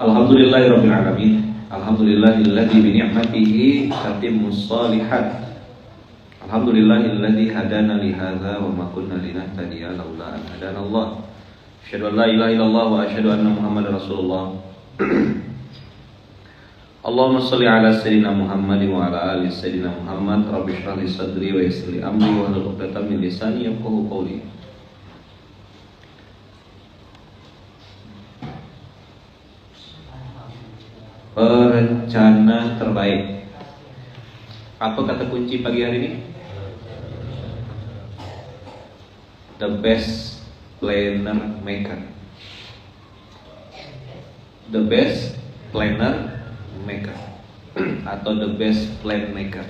Alhamdulillahirabbil alamin. Alhamdulillahilladzi bi ni'matihi tatimmus shalihat. Alhamdulillahilladzi hadana li hadza wa ma kunna linahtadiya laula an hadanallah. Asyhadu an la ilaha illallah wa asyhadu anna Muhammadar Rasulullah. Allahumma shalli ala sayyidina Muhammad wa ala ali sayyidina Muhammad. Rabbi shrah li sadri wa yassir li amri wa hlul 'uqdatam min lisani yafqahu qawli. Perencana terbaik. Apa kata kunci pagi hari ini? The best planner maker. The best planner maker atau the best plan maker.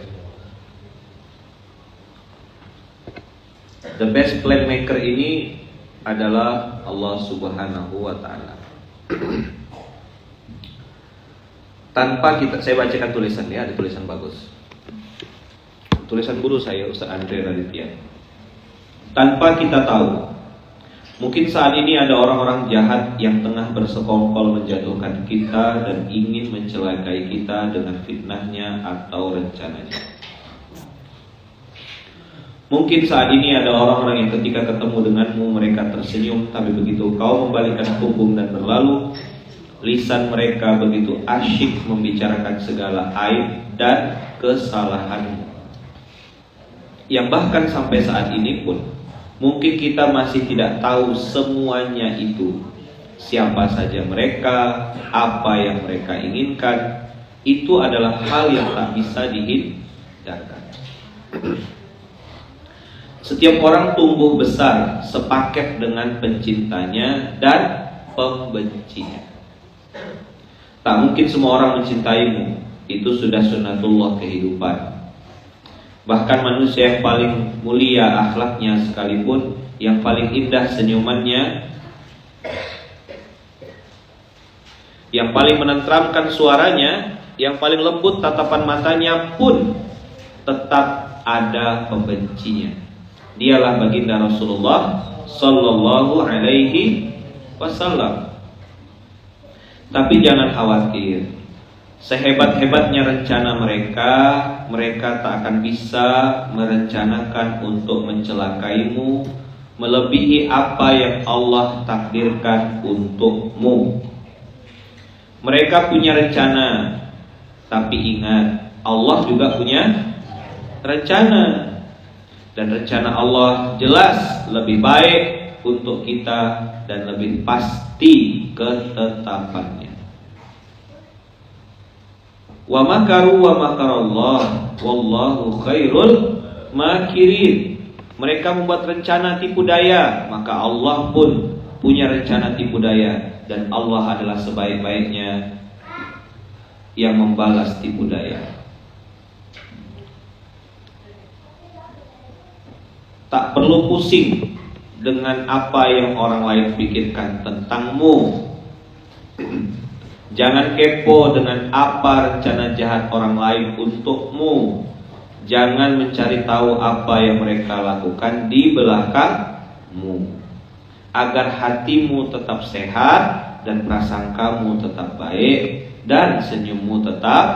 The best plan maker ini adalah Allah Subhanahu wa taala. Tanpa kita, saya bacakan tulisan ya, ada tulisan bagus. Tulisan guru saya Ustaz Andre Raditya. Tanpa kita tahu, mungkin saat ini ada orang-orang jahat yang tengah bersekongkol menjatuhkan kita dan ingin mencelakai kita dengan fitnahnya atau rencananya. Mungkin saat ini ada orang-orang yang ketika ketemu denganmu mereka tersenyum, tapi begitu kau membalikkan punggung dan berlalu, lisan mereka begitu asyik membicarakan segala aib dan kesalahanmu, yang bahkan sampai saat ini pun mungkin kita masih tidak tahu semuanya itu. Siapa saja mereka, apa yang mereka inginkan, itu adalah hal yang tak bisa dihindarkan. Setiap orang tumbuh besar sepaket dengan pencintanya dan pembencinya. Tak mungkin semua orang mencintaimu, itu sudah sunnatullah kehidupan. Bahkan manusia yang paling mulia akhlaknya sekalipun, yang paling indah senyumannya, yang paling menenteramkan suaranya, yang paling lembut tatapan matanya pun tetap ada pembencinya. Dialah baginda Rasulullah sallallahu alaihi wasallam. Tapi jangan khawatir, sehebat-hebatnya rencana mereka tak akan bisa merencanakan untuk mencelakaimu melebihi apa yang Allah takdirkan untukmu. Mereka punya rencana, tapi ingat, Allah juga punya rencana. Dan rencana Allah jelas lebih baik untuk kita dan lebih pasti ketetapannya. Wa makaru wa makarallah wallahu khairul makirin. Mereka membuat rencana tipu daya, maka Allah pun punya rencana tipu daya, dan Allah adalah sebaik-baiknya yang membalas tipu daya. Tak perlu pusing dengan apa yang orang lain pikirkan tentangmu. Jangan kepo dengan apa rencana jahat orang lain untukmu. Jangan mencari tahu apa yang mereka lakukan di belakangmu, agar hatimu tetap sehat dan prasangkamu tetap baik dan senyummu tetap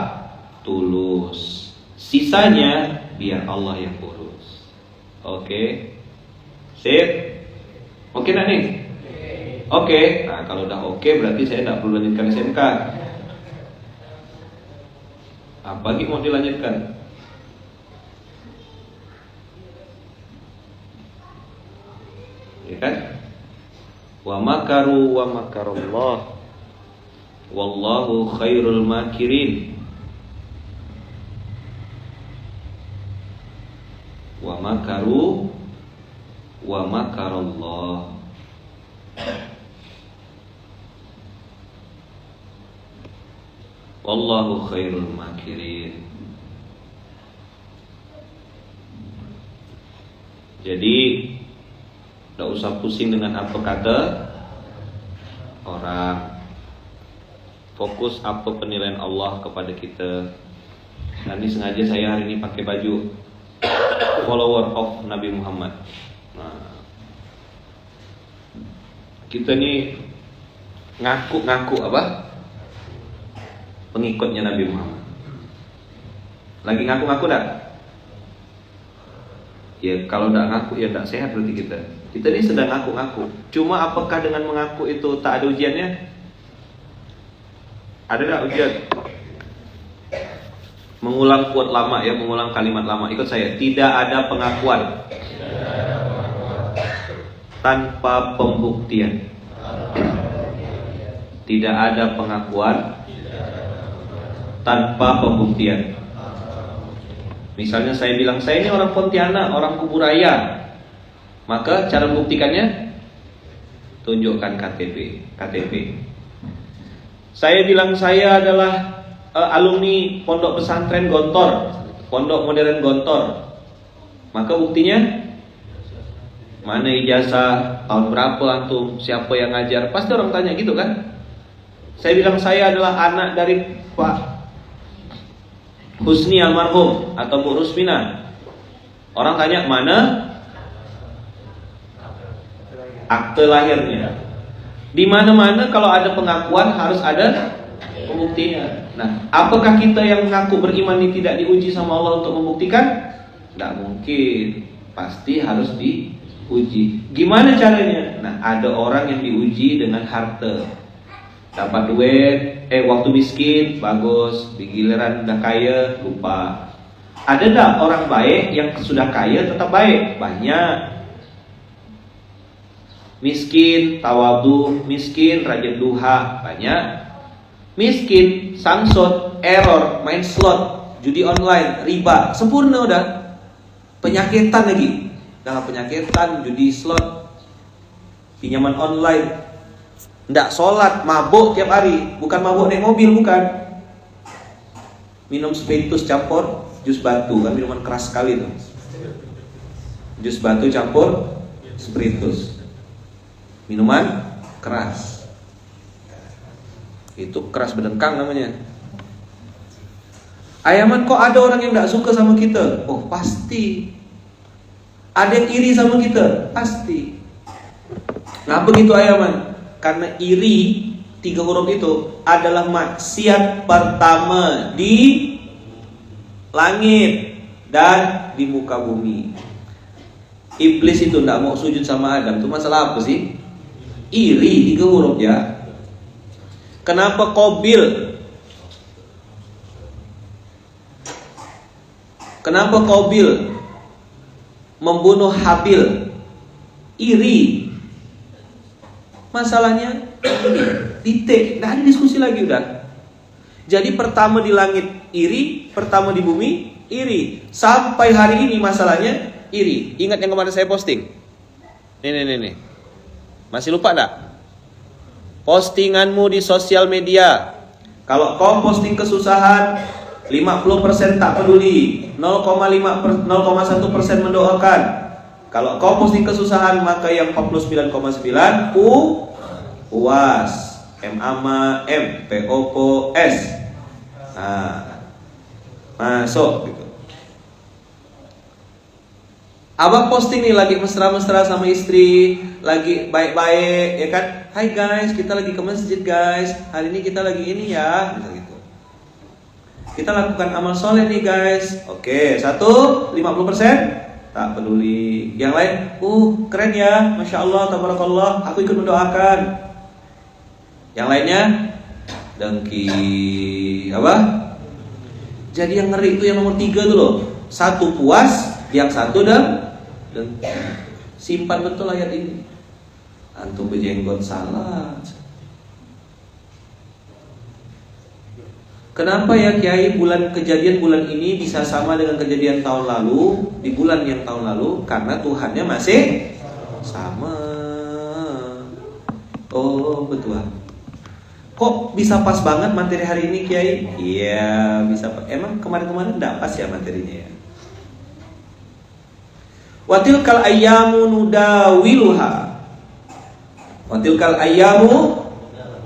tulus. Sisanya biar Allah yang urus. Oke, sip. Oke nak nih? Oke. Nah kalau udah oke berarti saya tidak perlu lanjutkan SMK. Apa lagi mau dilanjutkan? Ya kan? Wa makaru wa makarallah wallahu khairul makirin. Wa makaru wa makarallah wallahu khairul makirin. Jadi tidak usah pusing dengan apa kata orang. Fokus apa penilaian Allah kepada kita. Nanti sengaja saya hari ini pakai baju follower of Nabi Muhammad. Nah, kita nih ngaku apa? pengikutnya Nabi Muhammad. Lagi ngaku-ngaku dah? Ya kalau tidak ngaku ya tidak sehat berarti kita. Kita ini sedang ngaku-ngaku. Cuma apakah dengan mengaku itu tak ada ujiannya? Ada tak ujian? Mengulang quote lama ya, mengulang kalimat lama. Ikut saya. Tidak ada pengakuan tanpa pembuktian. Tidak ada pengakuan tanpa pembuktian. Misalnya saya bilang saya ini orang Pontianak, orang Kuburaya, maka cara membuktikannya tunjukkan KTP. Saya bilang saya adalah alumni Pondok Pesantren Gontor, Pondok Modern Gontor, maka buktinya mana ijazah, tahun berapa antum, siapa yang ngajar, pasti orang tanya gitu kan. Saya bilang saya adalah anak dari Pak Husni almarhum atau Bu Rusmina. Orang tanya mana akte lahirnya. Di mana-mana kalau ada pengakuan harus ada pembuktian. Nah, apakah kita yang mengaku beriman ini tidak diuji sama Allah untuk membuktikan? Tidak mungkin. Pasti harus diuji. Gimana caranya? Nah, ada orang yang diuji dengan harta. Dapat duit, waktu miskin, bagus. Di giliran udah kaya, lupa. Ada tak orang baik yang sudah kaya tetap baik? Banyak. Miskin, tawadhu, miskin, rajin duha, banyak. Miskin, samsut, error, main slot, judi online, riba, sempurna udah. Penyakitan lagi. Dah penyakitan, judi slot, pinjaman online. Nggak sholat, mabuk tiap hari. Bukan mabuk naik mobil, bukan. Minum spiritus campur jus batu, kan minuman keras sekali tuh. Jus batu campur spiritus, minuman keras. Itu keras berdengkang namanya. Ayaman, kok ada orang yang nggak suka sama kita? Oh pasti. Ada yang iri sama kita? Pasti. Ngapa gitu Ayaman? Karena iri, 3 huruf itu adalah maksiat pertama di langit dan di muka bumi. Iblis itu tidak mau sujud sama Adam. Itu masalah apa sih? Iri, 3 huruf ya. Kenapa Qabil? Kenapa Qabil membunuh Habil? Iri. Masalahnya titik, nggak ada diskusi lagi udah. Jadi pertama di langit iri, pertama di bumi iri. Sampai hari ini masalahnya iri. Ingat yang kemarin saya posting? Nih. Masih lupa enggak? Postinganmu di sosial media. Kalau kau posting kesusahan, 50% tak peduli, 0,1% mendoakan. Kalau kau posting kesusahan, maka yang 49,9 puas. POPOS. Nah, masuk gitu. Abang posting nih lagi mesra-mesra sama istri, lagi baik-baik, ya kan? Hai guys, kita lagi ke masjid guys. Hari ini kita lagi ini ya, gitu. Kita lakukan amal soleh nih guys. Oke, 50% tak peduli. Yang lain, keren ya, masya Allah, tabarakallah, aku ikut mendoakan. Yang lainnya, dengki, apa? Jadi yang ngeri itu yang nomor 3 tuh loh. 1 puas, yang 1 dengki. Simpan betul ayat ini. Antum berjenggot salah. Kenapa ya Kiai kejadian bulan ini bisa sama dengan kejadian tahun lalu, di bulan yang tahun lalu? Karena Tuhannya masih sama. Oh betul. Kok bisa pas banget materi hari ini Kiai? Iya bisa. Emang kemarin-kemarin enggak pas ya materinya ya? Watilkal ayyamu nudawiluha. Watilkal ayyamu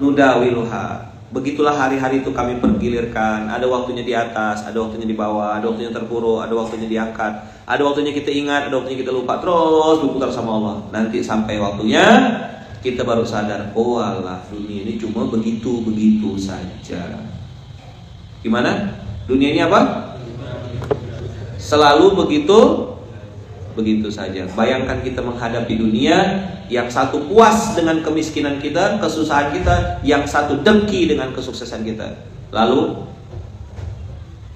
nudawiluha. Begitulah hari-hari itu kami pergilirkan. Ada waktunya di atas, ada waktunya di bawah, ada waktunya terpuruk, ada waktunya diangkat, ada waktunya kita ingat, ada waktunya kita lupa. Terus berputar sama Allah. Nanti sampai waktunya kita baru sadar, oh Allah, dunia ini cuma begitu-begitu saja. Gimana? Dunia ini apa? Selalu begitu saja. Bayangkan kita menghadapi dunia, yang satu puas dengan kemiskinan kita, kesusahan kita, yang satu dengki dengan kesuksesan kita. Lalu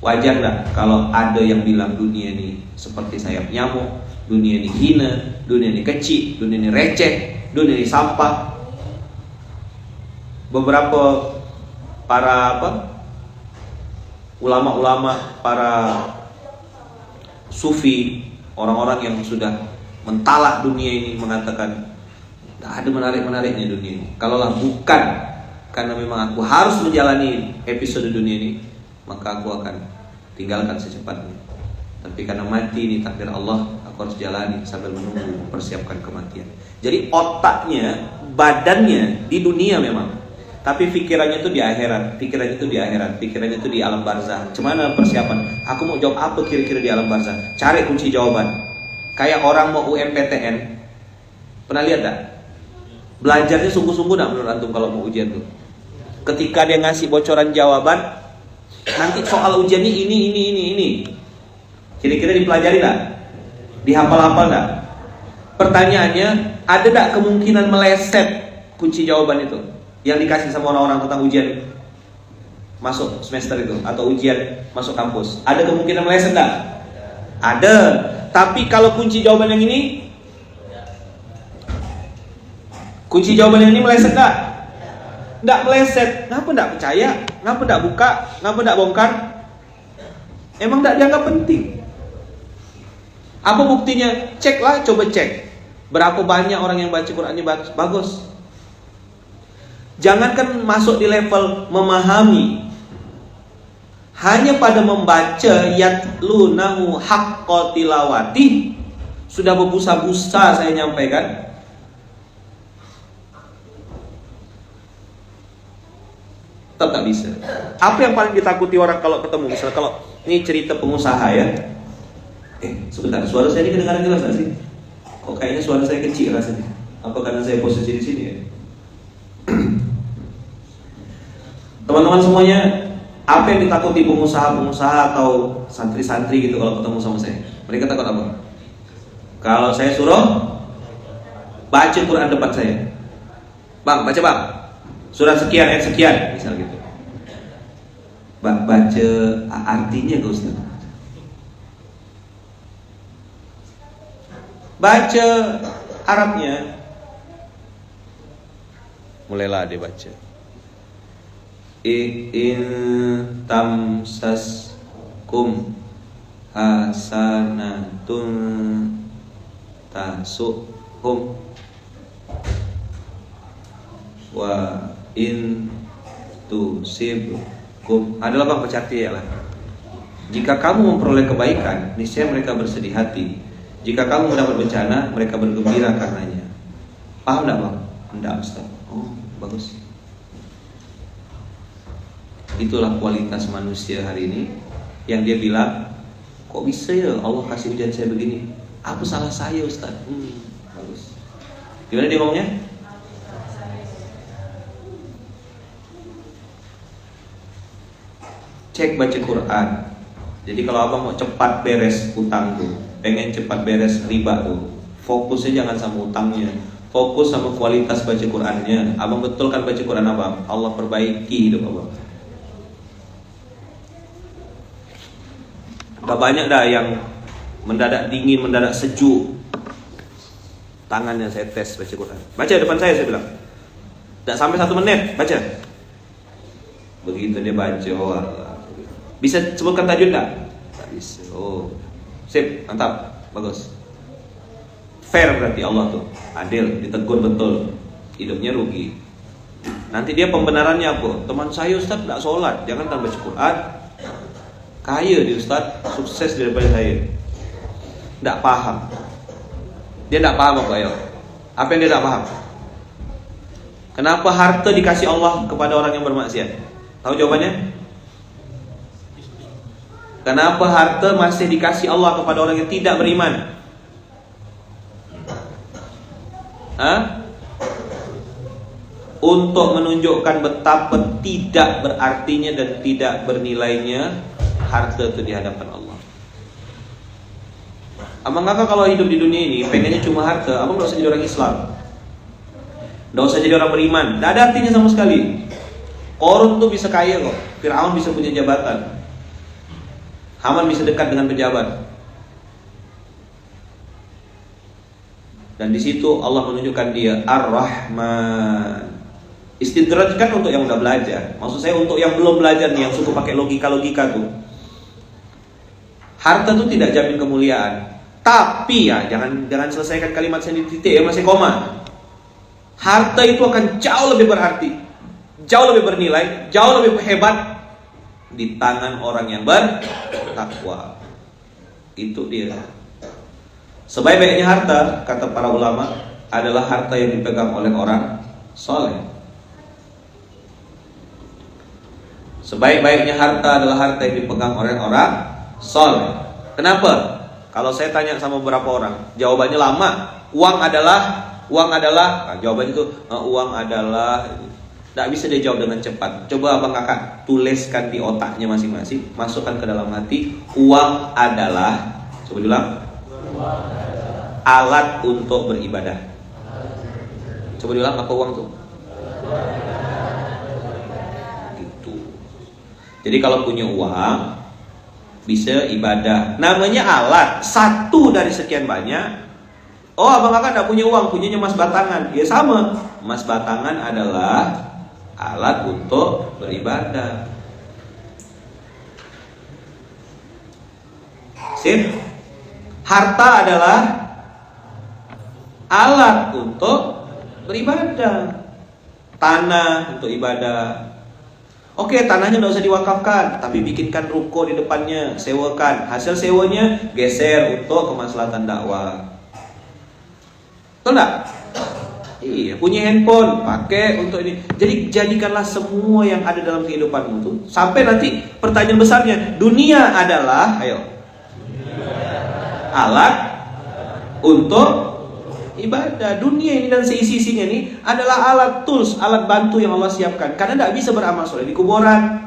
wajar nggak kalau ada yang bilang dunia ini seperti sayap nyamuk, dunia ini hina, dunia ini kecil, dunia ini receh, dunia ini sampah. Beberapa para ulama-ulama, para sufi, orang-orang yang sudah mentalak dunia ini mengatakan tak ada menarik-menariknya dunia ini. Kalaulah bukan karena memang aku harus menjalani episode dunia ini, maka aku akan tinggalkan secepatnya. Tapi karena mati ini takdir Allah, aku harus jalani sambil menunggu mempersiapkan kematian. Jadi otaknya, badannya di dunia memang, tapi pikirannya itu di akhirat, pikirannya itu di alam barzah. Cuman persiapan, aku mau jawab apa kira-kira di alam barzah? Cari kunci jawaban. Kayak orang mau UMPTN, pernah lihat tak? Belajarnya sungguh-sungguh tak menurut antum kalau mau ujian tuh? Ketika dia ngasih bocoran jawaban, nanti soal ujiannya ini. Kira-kira dipelajari tak? Dihafal-hafal tak? Pertanyaannya, ada tak kemungkinan meleset kunci jawaban itu yang dikasih sama orang-orang tentang ujian masuk semester itu, atau ujian masuk kampus? Ada kemungkinan meleset tak? Ada. Tapi kalau kunci jawaban yang ini, kunci jawaban yang ini meleset tak? Tidak meleset. Kenapa tidak percaya? Kenapa tidak buka? Kenapa tidak bongkar? Emang tidak dianggap penting? Apa buktinya? Ceklah, coba cek. Berapa banyak orang yang baca Qur'annya bagus? Jangankan masuk di level memahami, hanya pada membaca yatlunahu haqqa tilawati sudah berbusa-busa saya nyampaikan. Tetap tak bisa. Apa yang paling ditakuti orang kalau ketemu? Misalnya kalau ini cerita pengusaha ya. Sebentar, suara saya ini kedengaran jelas gak sih? Kok kayaknya suara saya kecil rasanya? Apa karena saya posisi di sini ya? Teman-teman semuanya, apa yang ditakuti pengusaha-pengusaha atau santri-santri gitu kalau ketemu sama saya? Mereka takut apa? Kalau saya suruh baca Quran depan saya, bang, baca bang, surat sekian, ayat sekian, misal gitu. Baca artinya gak Ustaz? Baca Arabnya. Mulailah dia baca. In tamsaskum hasanatun tasuhum wa in tusibkum. Adalah bang pecati ya lah. Jika kamu memperoleh kebaikan, niscaya mereka bersedih hati. Jika kamu mendapat bencana, mereka bergembira karenanya. Paham enggak bang? Enggak Ustaz. Oh, bagus. Itulah kualitas manusia hari ini, yang dia bilang, kok bisa ya Allah kasih ujian saya begini? Apa salah saya Ustaz? Bagus. Gimana dia ngomongnya? Cek baca Quran. Jadi kalau abang mau cepat beres utang tuh, pengen cepat beres riba tuh, fokusnya jangan sama utangnya, fokus sama kualitas baca Qurannya. Abang betulkan baca Quran abang, Allah perbaiki hidup abang. Gak banyak dah yang mendadak dingin, mendadak sejuk. Tangannya saya tes baca Quran. Baca depan saya bilang. Tidak sampai 1 menit, baca. Begitu dia baca, oh Allah. Bisa sebutkan tajwid tak? Tak bisa. Oh, sip, mantap, bagus. Fair berarti Allah tuh, adil, ditegur betul. Hidupnya rugi. Nanti dia pembenarannya apa? Teman saya Ustaz tidak sholat, jangan tambah baca Quran. Kaya dia Ustaz, sukses daripada saya. Tidak paham. Dia tidak paham apa ya? Apa yang dia tidak paham? Kenapa harta dikasih Allah kepada orang yang bermaksiat? Tahu jawabannya? Kenapa harta masih dikasih Allah kepada orang yang tidak beriman? untuk menunjukkan betapa tidak berartinya dan tidak bernilainya harta itu di hadapan Allah. Abang kakak kalau hidup di dunia ini pengennya cuma harta, abang gak usah jadi orang Islam, gak usah jadi orang beriman, gak ada artinya sama sekali. Korun tuh bisa kaya kok, Fir'aun bisa punya jabatan, Haman bisa dekat dengan pejabat. Dan di situ Allah menunjukkan dia Ar-Rahman. Istidraj kan untuk yang udah belajar. Maksud saya untuk yang belum belajar nih, yang suka pakai logika-logika tuh. Harta tuh tidak jamin kemuliaan. Tapi ya jangan selesaikan kalimat saya di titik ya, masih koma. Harta itu akan jauh lebih berarti, jauh lebih bernilai, jauh lebih hebat di tangan orang yang bertakwa. Itu dia. Sebaik-baiknya harta, kata para ulama, adalah harta yang dipegang oleh orang soleh. Sebaik-baiknya harta adalah harta yang dipegang oleh orang soleh. Kenapa? Kalau saya tanya sama beberapa orang, jawabannya lama. Uang adalah, nah, jawabannya itu uang adalah. Tidak bisa dia jawab dengan cepat. Coba abang kakak tuliskan di otaknya masing-masing, masukkan ke dalam hati. Uang adalah, coba bilang, alat untuk beribadah. Coba bilang apa uang tuh? Gitu. Jadi kalau punya uang bisa ibadah. Namanya alat, satu dari sekian banyak. Oh, abang kakak tidak punya uang, punyanya emas batangan. Ya sama, emas batangan adalah alat untuk beribadah. Sip. Harta adalah alat untuk beribadah. Tanah untuk ibadah. Oke, tanahnya tidak usah diwakafkan, tapi bikinkan ruko di depannya, sewakan. Hasil sewanya geser untuk kemaslahatan dakwah. Betul enggak? Iya, punya handphone, pakai untuk ini. Jadi jadikanlah semua yang ada dalam kehidupanmu itu. Sampai nanti pertanyaan besarnya, dunia adalah, ayo, alat untuk ibadah. Dunia ini dan seisi-isinya ini adalah alat tools, alat bantu yang Allah siapkan. Karena tidak bisa beramal soleh di kuburan.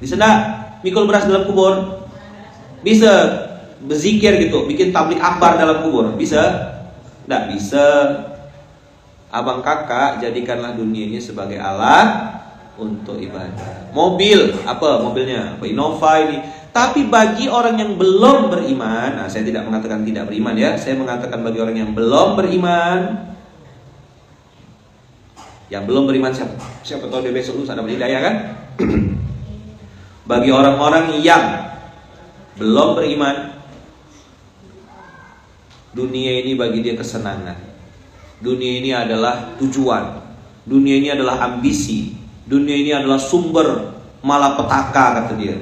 Bisa tidak mikul beras dalam kubur? Bisa berzikir gitu, bikin tablik akbar dalam kubur? Bisa? Tidak bisa. Abang kakak jadikanlah dunia ini sebagai alat untuk ibadah. Mobil, apa mobilnya? Apa Innova ini? Tapi bagi orang yang belum beriman, nah saya tidak mengatakan tidak beriman ya, saya mengatakan bagi orang yang belum beriman, yang belum beriman siapa tahu dia besok lusa dapat hidayah kan? Bagi orang-orang yang belum beriman, dunia ini bagi dia kesenangan. Dunia ini adalah tujuan. Dunia ini adalah ambisi. Dunia ini adalah sumber malapetaka, kata dia.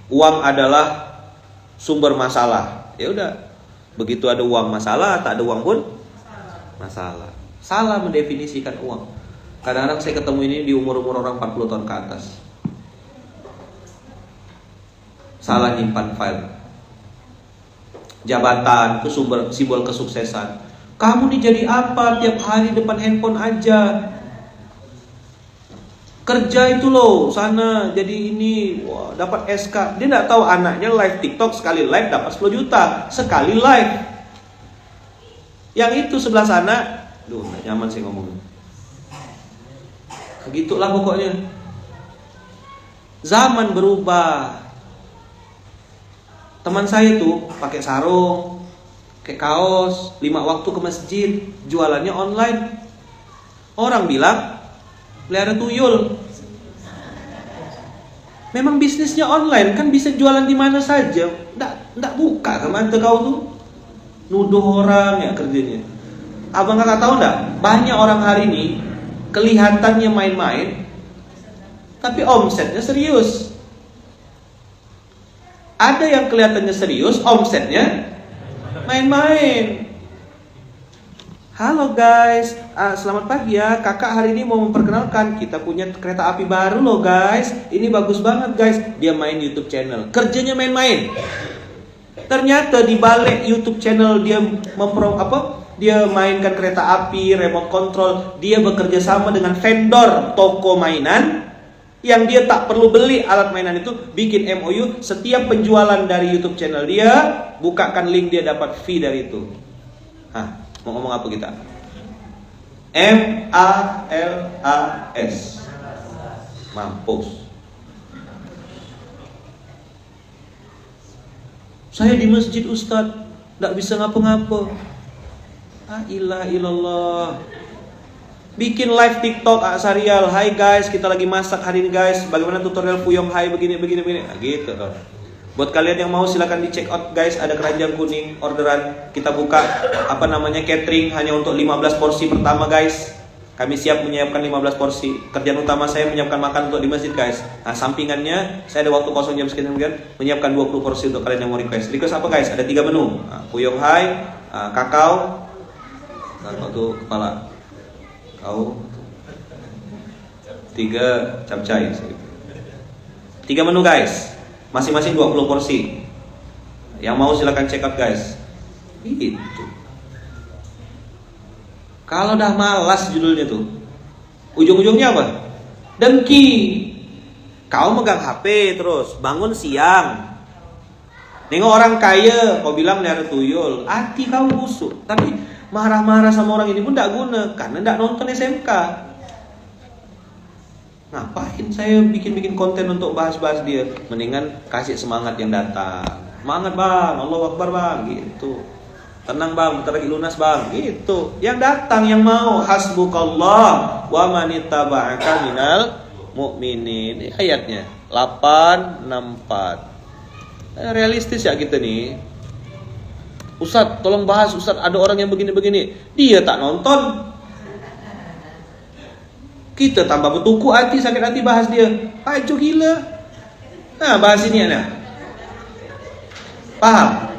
Uang adalah sumber masalah. Ya udah, begitu ada uang masalah, tak ada uang pun masalah. Salah mendefinisikan uang. Kadang-kadang saya ketemu ini di umur-umur orang 40 tahun ke atas. Salah nyimpan file. Jabatan itu simbol kesuksesan. Kamu nih jadi apa tiap hari depan handphone aja? Kerja itu loh, sana jadi ini, wah, dapat SK. Dia tidak tahu anaknya live TikTok, sekali live dapat 10 juta. Sekali live. Yang itu sebelah sana, duh, gak nyaman sih ngomongnya. Begitulah pokoknya. Zaman berubah. Teman saya tuh pakai sarung, pakai kaos, 5 waktu ke masjid, jualannya online. Orang bilang pelihara tuyul. Memang bisnisnya online, kan bisa jualan di mana saja. Nggak buka ke mata kau tuh. Nuduh orang ya kerjanya. Abang kakak tahu nggak? Banyak orang hari ini kelihatannya main-main, tapi omsetnya serius. Ada yang kelihatannya serius, omsetnya main-main. Halo guys, selamat pagi ya. Kakak hari ini mau memperkenalkan, kita punya kereta api baru loh guys. Ini bagus banget guys. Dia main YouTube channel, kerjanya main-main. Ternyata di balik YouTube channel dia dia mainkan kereta api, remote control, dia bekerja sama dengan vendor toko mainan yang dia tak perlu beli alat mainan itu, bikin MOU, setiap penjualan dari YouTube channel dia, bukakan link, dia dapat fee dari itu. Mau ngomong apa kita? MALAS. Mampus. Saya di masjid Ustadz, gak bisa ngapa-ngapa. La ilaha illallah. Bikin live TikTok Sarial, hai guys, kita lagi masak hari ini guys, bagaimana tutorial Fuyong Hai begini. Gitu tuh. Buat kalian yang mau silakan di check out guys, ada keranjang kuning, orderan. Kita buka catering hanya untuk 15 porsi pertama guys. Kami siap menyiapkan 15 porsi. Kerjaan utama saya menyiapkan makan untuk di masjid guys. Sampingannya saya ada waktu kosong jam sekian menyiapkan 20 porsi untuk kalian yang mau request. Request apa guys? Ada 3 menu. Fuyong Hai, kakao, dan waktu kepala. Kau 3 capcay. 3 menu guys, masing-masing 20 porsi. Yang mau silakan check out guys. Itu. Kalau dah malas judulnya tuh, ujung-ujungnya apa? Dengki. Kau megang HP terus, bangun siang, nengok orang kaya, kau bilang melihara tuyul, hati kau busuk. Tapi marah-marah sama orang ini pun tidak guna, karena tidak nonton SMK. Ngapain saya bikin konten untuk bahas-bahas dia? Mendingan kasih semangat yang datang. Semangat bang, Allahu Akbar bang, gitu. Tenang bang, bentar lagi lunas bang, gitu. Yang datang, yang mau, hasbukallah wa manittaba'aka minal mu'minin. Ini ayatnya 864. Realistis ya kita nih. Ustadz, tolong bahas Ustadz, ada orang yang begini-begini. Dia tak nonton. Kita tambah bertuku hati, sakit hati bahas dia. Ajo gila. Bahas ini anak. Paham?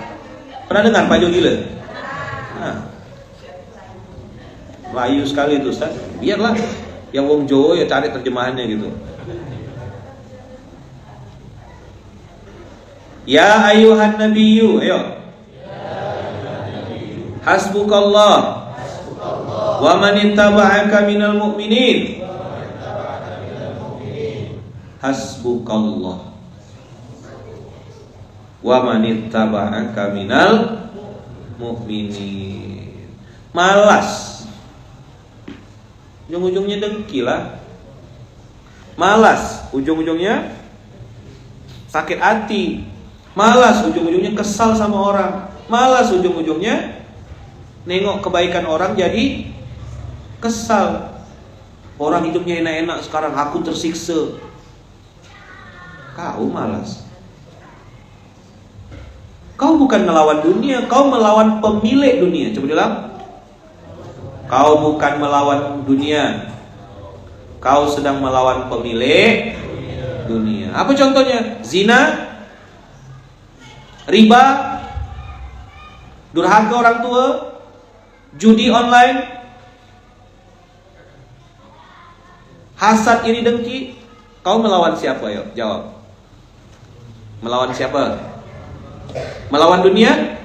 Pernah dengar Pak Jo gila? Melayu sekali itu Ustaz. Biarlah yang wong Jawa ya cari terjemahannya gitu. Ya ayuhan nabiyyu, ayo. Hasbukallah wa man ittaba'aka minal mu'minin. Hasbukallah wa man ittaba'aka minal mu'minin. Malas, ujung-ujungnya dengki lah. Malas, ujung-ujungnya sakit hati. Malas, ujung-ujungnya kesal sama orang. Malas, ujung-ujungnya nengok kebaikan orang jadi kesal. Orang hidupnya enak-enak, sekarang aku tersiksa. Kau malas. Kau bukan melawan dunia, kau melawan pemilik dunia. Coba bilang. Kau bukan melawan dunia, kau sedang melawan pemilik dunia. Apa contohnya? Zina, riba, durhaka orang tua, judi online, hasad, iri, dengki. Kau melawan siapa? Ayo jawab. Melawan siapa? Melawan dunia?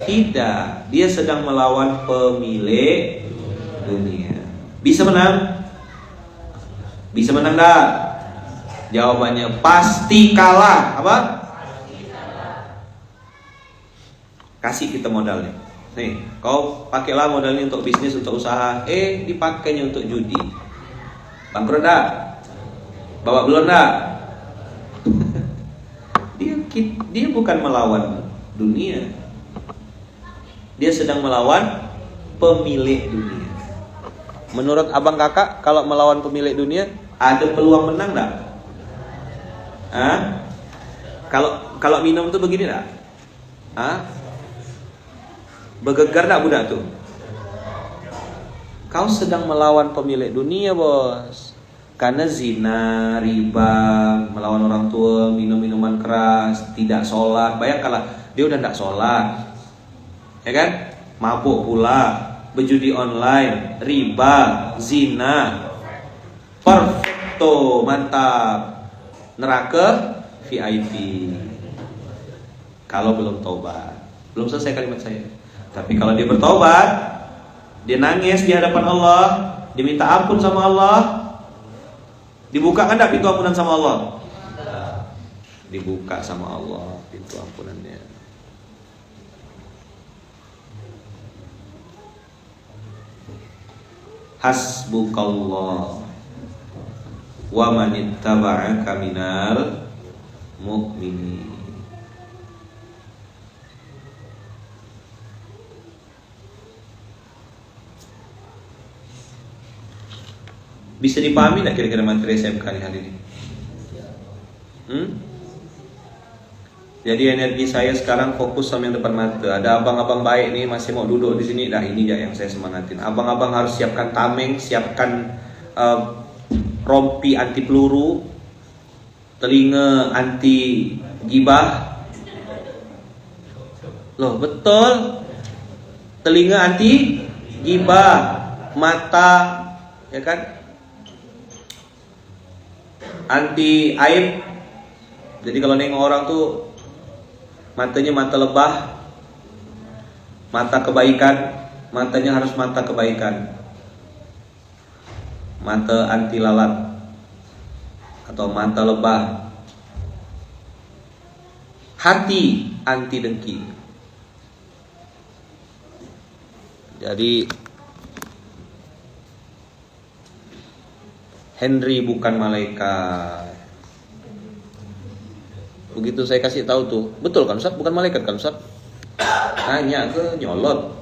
Tidak. Dia sedang melawan pemilik dunia. Bisa menang? Bisa menang dah? Jawabannya pasti kalah. Apa? Kasih kita modalnya. Nih, kau pakailah modalnya untuk bisnis, untuk usaha. Dipakainya untuk judi. Bangkrut dah? Bawa belum dah? Dia bukan melawan dunia. Dia sedang melawan pemilik dunia. Menurut abang kakak, kalau melawan pemilik dunia, ada peluang menang tak? Kalau minum tuh begini tak? Bergegar tak budak tuh? Kau sedang melawan pemilik dunia bos. Karena zina, riba, melawan orang tua, minum minuman keras, tidak sholat. Bayangkanlah, dia udah tidak sholat, ya kan? Mabuk pula, berjudi online, riba, zina, perfecto, mantap. Neraka VIP. Kalau belum tobat. Belum selesai kalimat saya. Tapi kalau dia bertobat, Dia nangis di hadapan Allah, diminta ampun sama Allah. Dibuka kan enggak pintu ampunan sama Allah? Dibuka sama Allah pintu ampunannya. Hasbukallah wa man ittaba'aka minal mu'minin. Bisa dipahami tidak kira-kira materi SMK hari ini? Jadi energi saya sekarang fokus sama yang depan mata. Ada abang-abang baik nih masih mau duduk di sini. Nah ini ya yang saya semangatin. Abang-abang harus siapkan tameng, siapkan rompi anti peluru, telinga anti gibah. Loh betul, telinga anti gibah, mata ya kan, anti aib. Jadi kalau nengok orang tuh matanya mata lebah, mata kebaikan, matanya harus mata kebaikan. Mata anti lalat atau mata lebah. Hati anti dengki. Jadi Henry bukan malaikat. Begitu saya kasih tahu tuh, betul kan Ustaz? Bukan malaikat kan Ustaz? Tanya ke nyolot.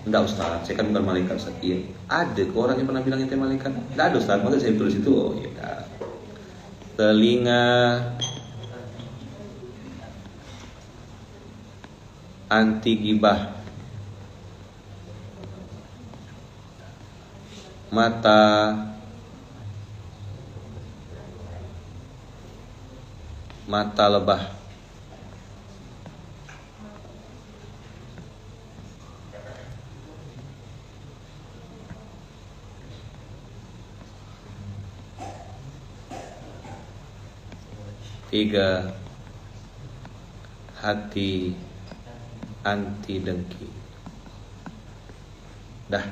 Enggak Ustaz, saya kan bukan malaikat Ustaz. Iya. Ada ke orang yang pernah bilang itu malaikat? Enggak ada Ustaz, maka saya tulis itu. Oh iya. Telinga anti gibah. Mata lebah. Tiga, hati anti dengki. Dah.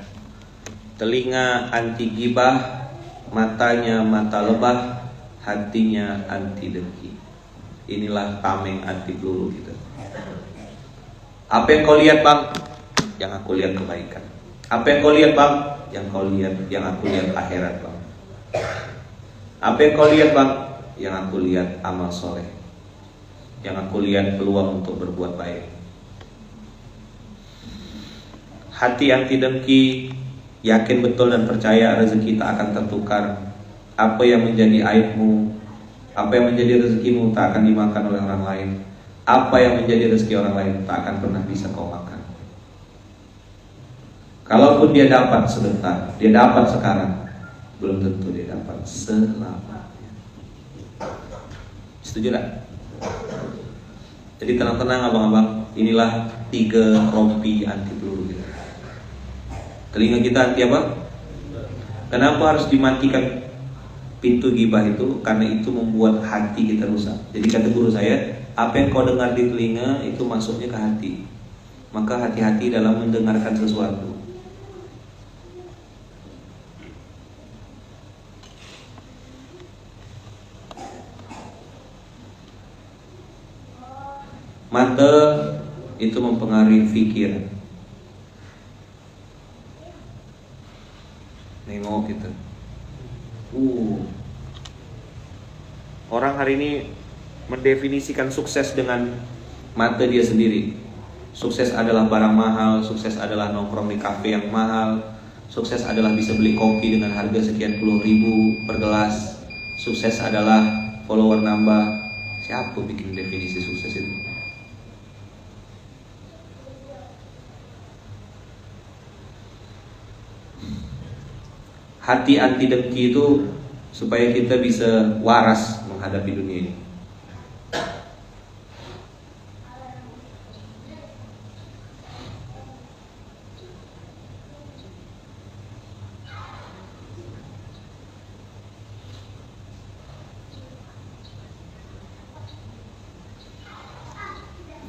Telinga anti gibah, matanya mata lebah, hatinya anti dengki. Inilah tameng anti peluru kita. Apa yang kau lihat bang? Yang aku lihat kebaikan. Apa yang kau lihat bang? Yang aku lihat akhirat bang. Apa yang kau lihat bang? Yang aku lihat amal soleh. Yang aku lihat peluang untuk berbuat baik. Hati anti dengki, yakin betul dan percaya rezeki tak akan tertukar. Apa yang menjadi aibmu, apa yang menjadi rezekimu tak akan dimakan oleh orang lain. Apa yang menjadi rezeki orang lain tak akan pernah bisa kau makan. Kalaupun dia dapat sebentar, dia dapat sekarang, belum tentu dia dapat selamanya. Setuju tak? Jadi tenang-tenang abang-abang. Inilah 3 rompi anti peluru kita. Telinga kita anti apa? Kenapa harus dimatikan pintu gibah itu? Karena itu membuat hati kita rusak. Jadi kata guru saya, apa yang kau dengar di telinga itu masuknya ke hati. Maka hati-hati dalam mendengarkan sesuatu. Mata itu mempengaruhi pikiran. Nengok kita. Orang hari ini mendefinisikan sukses dengan mata dia sendiri. Sukses adalah barang mahal, sukses adalah nongkrong di kafe yang mahal, sukses adalah bisa beli kopi dengan harga sekian puluh ribu per gelas, sukses adalah follower nambah. Siapa bikin definisi sukses itu? Hati anti dengki itu supaya kita bisa waras menghadapi dunia ini.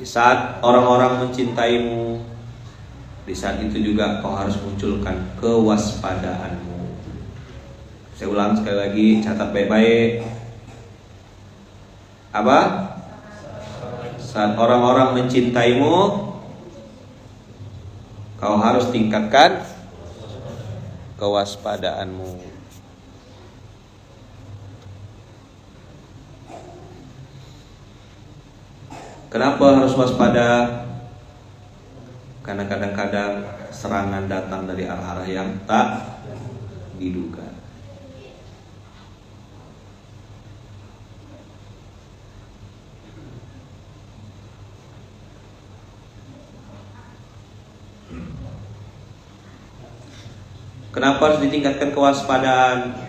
Di saat orang-orang mencintaimu, Di saat itu juga kau harus munculkan kewaspadaanmu. Saya ulang sekali lagi, catat baik-baik. Apa? Saat orang-orang mencintaimu, kau harus tingkatkan kewaspadaanmu. Kenapa harus waspada? Karena kadang-kadang serangan datang dari arah-arah yang tak diduga. Kenapa harus ditingkatkan kewaspadaan?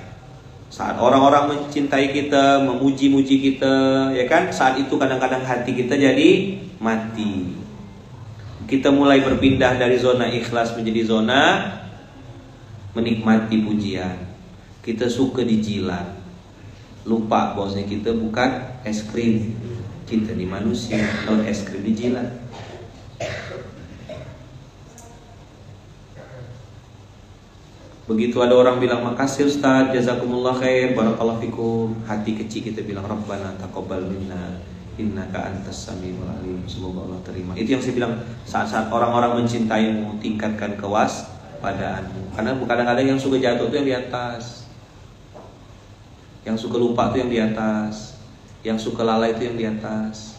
Saat orang-orang mencintai kita, memuji-muji kita, ya kan? Saat itu kadang-kadang hati kita jadi mati. Kita mulai berpindah dari zona ikhlas menjadi zona menikmati pujian. Kita suka dijilat. Lupa bahwasanya kita bukan es krim. Kita di manusia, non es krim dijilat. Begitu ada orang bilang makasih Ustaz, jazakumullah khair, barakallahu fikum, hati kecil kita bilang Rabbana taqabbal minna innaka antas samiul alim. Semoga Allah terima. Itu yang saya bilang, saat-saat orang-orang mencintaimu, tingkatkan kewaspadaanmu. Karena kadang-kadang yang suka jatuh itu yang di atas, yang suka lupa itu yang di atas, yang suka lalai itu yang di atas.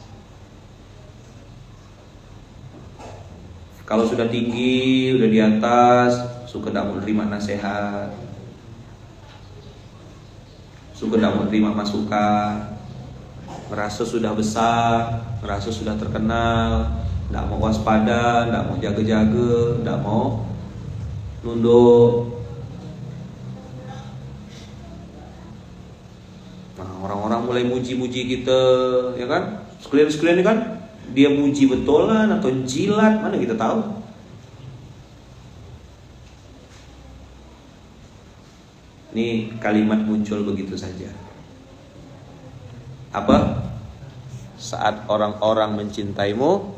Kalau sudah tinggi, udah di atas, suka tidak mau terima nasihat, suka tidak mau terima masukan, merasa sudah besar, merasa sudah terkenal, tidak mau waspada, tidak mau jaga-jaga, tidak mau nunduk. Nah, orang-orang mulai muji-muji kita, ya kan? Sekalian-sekalian kan, dia muji betulan atau jilat, mana kita tahu? Ini kalimat muncul begitu saja. Apa? Saat orang-orang mencintaimu,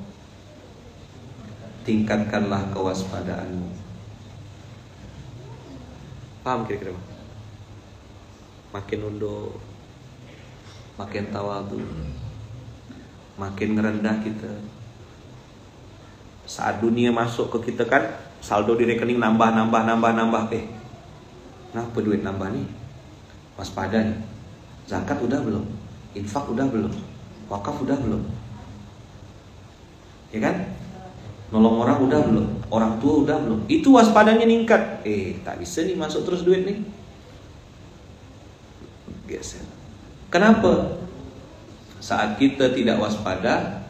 tingkatkanlah kewaspadaanmu. Paham kira-kira? Makin nunduk, makin tawadu, makin ngerendah kita. Saat dunia masuk ke kita kan, saldo di rekening nambah. Kenapa duit nambah nih? Waspada nih. Zakat udah belum? Infak udah belum? Wakaf udah belum? Ya kan? Nolong orang udah belum? Orang tua udah belum? Itu waspadanya ningkat. Tak bisa nih masuk terus duit nih. Geser. Kenapa? Saat kita tidak waspada,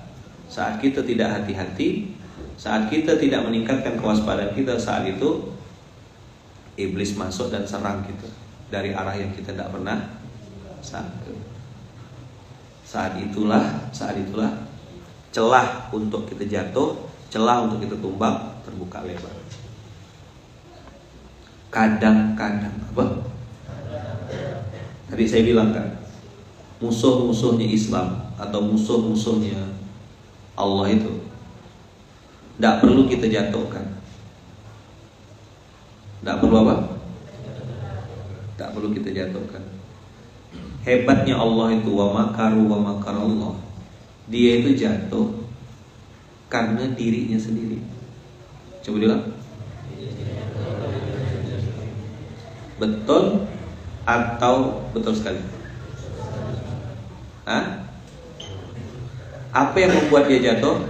saat kita tidak hati-hati, saat kita tidak meningkatkan kewaspadaan kita, saat itu iblis masuk dan serang kita dari arah yang kita tidak pernah sangka. Saat itulah celah untuk kita jatuh, celah untuk kita tumbang terbuka lebar. Kadang-kadang apa? Tadi saya bilang kan, musuh-musuhnya Islam atau musuh-musuhnya Allah itu tidak perlu kita jatuhkan. Tidak perlu apa? Tak perlu kita jatuhkan. Hebatnya Allah itu wa makaru wa makarallah. Dia itu jatuh karena dirinya sendiri. Coba bilang. Betul atau betul sekali? Hah? Apa yang membuat dia jatuh?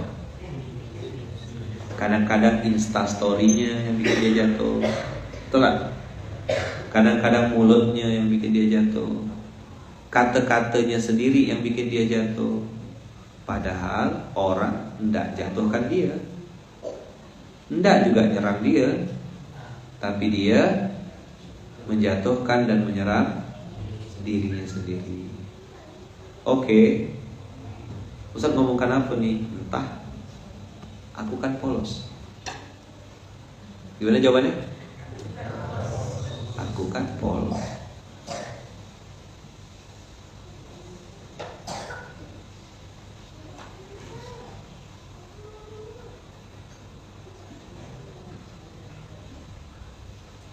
Kadang-kadang instastory-nya yang bikin dia jatuh. Betul gak? Kadang-kadang mulutnya yang bikin dia jatuh, kata-katanya sendiri yang bikin dia jatuh. Padahal orang hendak jatuhkan dia, hendak juga nyerang dia, tapi dia menjatuhkan dan menyerang dirinya sendiri. Oke, Ustaz ngomongkan apa nih? Entah. Aku kan polos. Gimana jawabannya? Aku kan polos.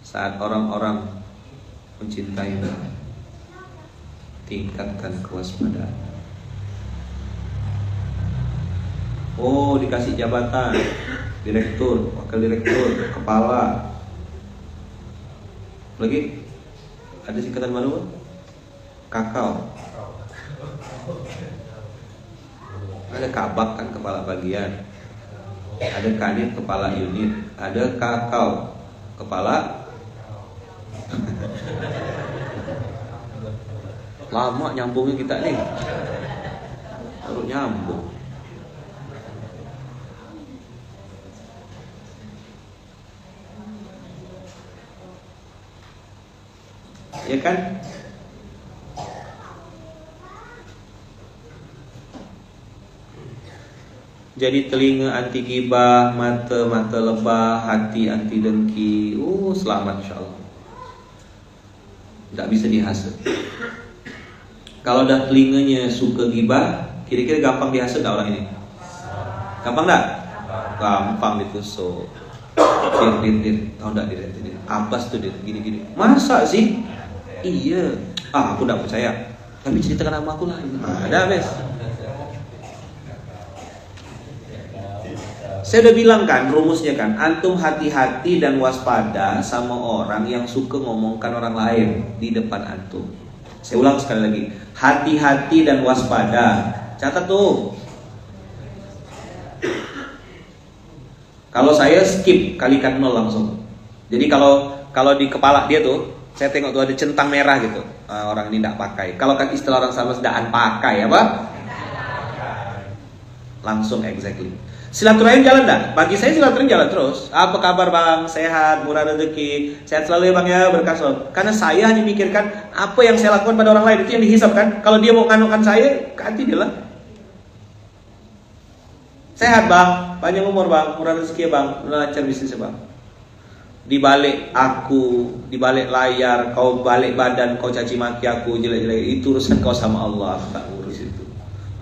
saat orang-orang mencintaimu, tingkatkan kewaspadaan. Oh, dikasih jabatan, direktur, wakil direktur, kepala. Lagi ada singkatan baru, kakao. Ada kabak kan kepala bagian, ada kanit kepala unit, ada kakao kepala. Lama nyambungnya kita nih, baru nyambung. Ya kan? Jadi telinga anti gibah, mata lebah, hati anti dengki. Selamat insyaallah. Tidak bisa dihasut. Kalau dah telinganya suka gibah, kira-kira gampang dihasut tak orang ini? Gampang tak? Gampang ditusuk. Dir. Tahu tak dir? Abbas tuh dir, gini. Masa sih? Iya. Aku tak percaya. Tapi ceritakan sama aku lah. Ada bes. Saya udah bilang kan rumusnya kan, antum hati-hati dan waspada sama orang yang suka ngomongkan orang lain di depan antum. Saya ulang sekali lagi, hati-hati dan waspada. Catat tuh. Kalau saya skip kalikan 0 langsung. Jadi kalau di kepala dia tuh, saya tengok tuh ada centang merah gitu. Orang ini tidak pakai. Kalau kan istilah orang sama sedaan pakai apa? Langsung exactly. Silaturahim jalan enggak? Bagi saya silaturahim jalan terus. Apa kabar bang? Sehat, murah rezeki. Sehat selalu ya bang ya, berkah selalu. Karena saya hanya mikirkan apa yang saya lakukan pada orang lain, itu yang dihisap kan. Kalau dia mau nganukan saya, ganti dia lah. Sehat bang, panjang umur bang, murah rezeki ya bang, lancar bisnisnya bang. Di balik aku, di balik layar, kau balik badan, kau caci maki aku, jelek-jelek, itu urusan kau sama Allah, aku tak urus itu.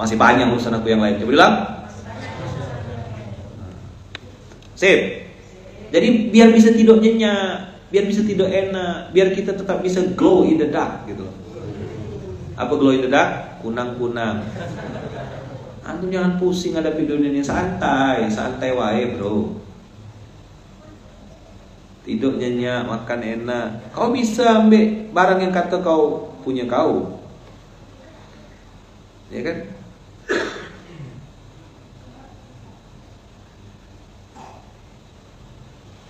Masih banyak urusan aku yang lain. Coba bilang. Sip. Jadi biar bisa tidur nyenyak, biar bisa tidur enak, biar kita tetap bisa glow in the dark gitu. Apa glow in the dark? Kunang-kunang. Antum jangan pusing hadapi dunia ini, santai wae bro. Tidur nyenyak, makan enak. Kau bisa ambil barang yang kata kau punya kau, ya kan?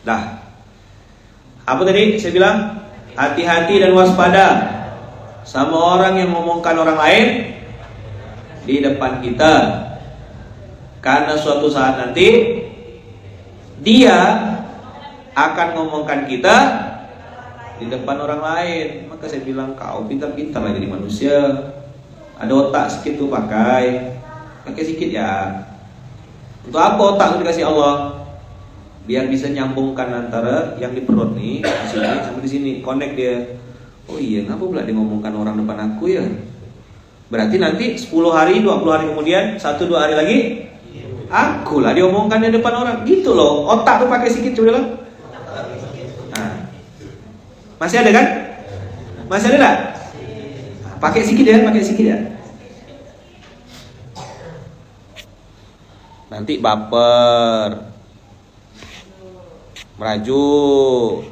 Dah. Apa tadi saya bilang? Hati-hati dan waspada sama orang yang ngomongkan orang lain di depan kita. Karena suatu saat nanti dia akan ngomongkan kita di depan orang lain. Maka saya bilang kau pintar-pintar lah jadi manusia. Ada otak sedikit tuh pakai sedikit ya. Untuk apa otak itu dikasih Allah? Biar bisa nyambungkan antara yang di perut nih di sini sampai di sini, connect dia. Oh iya, ngapa pula dia ngomongkan orang depan aku ya? Berarti nanti 10 hari, 20 hari kemudian, 1-2 hari lagi aku lah diomongkan di depan orang. Gitu loh. Otak tuh pakai sedikit coba lah. Nah. Masih ada kan? Masih ada enggak? Nah, pakai sedikit ya. Nanti baper. Merajuk,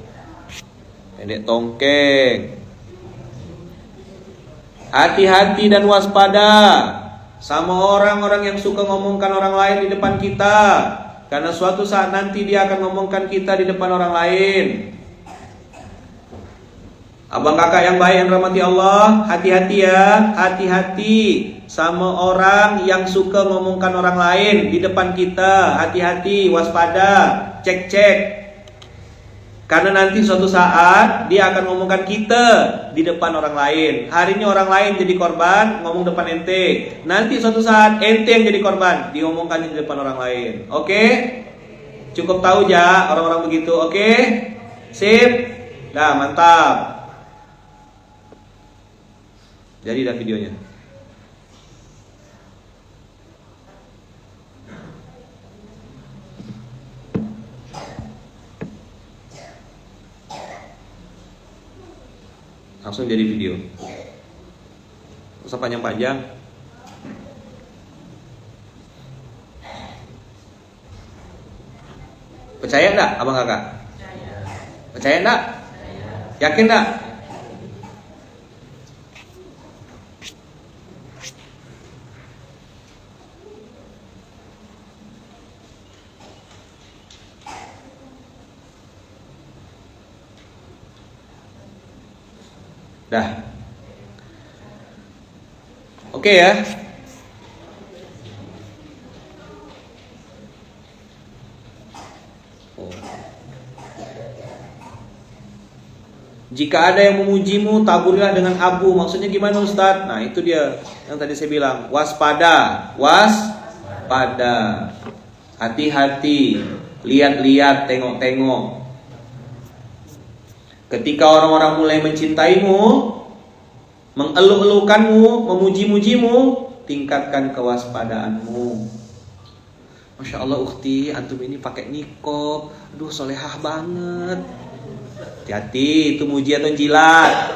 pendek tongkeng. Hati-hati dan waspada sama orang-orang yang suka ngomongkan orang lain di depan kita. Karena suatu saat nanti dia akan ngomongkan kita di depan orang lain. Abang kakak yang baik yang rahmati Allah, hati-hati ya, hati-hati sama orang yang suka ngomongkan orang lain di depan kita. Hati-hati, waspada, cek. Karena nanti suatu saat dia akan ngomongkan kita di depan orang lain. Hari ini orang lain jadi korban, ngomong depan ente. Nanti suatu saat ente yang jadi korban, diomongkan di depan orang lain. Oke? Cukup tahu ya orang-orang begitu. Oke? Sip? Nah, mantap. Jadi dah videonya. Langsung jadi video. Gak usah panjang-panjang. Percaya enggak abang kakak? Percaya enggak? Yakin enggak? Dah. Oke ya. Jika ada yang memujimu, taburilah dengan abu. Maksudnya gimana Ustadz? Nah itu dia yang tadi saya bilang. Waspada. Waspada. Hati-hati. Lihat-lihat, tengok-tengok. Ketika orang-orang mulai mencintaimu, mengeluh-elukanmu, memuji-mujimu, tingkatkan kewaspadaanmu. Masya Allah ukhti, antum ini pakai niqab. Aduh solehah banget. Hati-hati, itu muji atau jilat.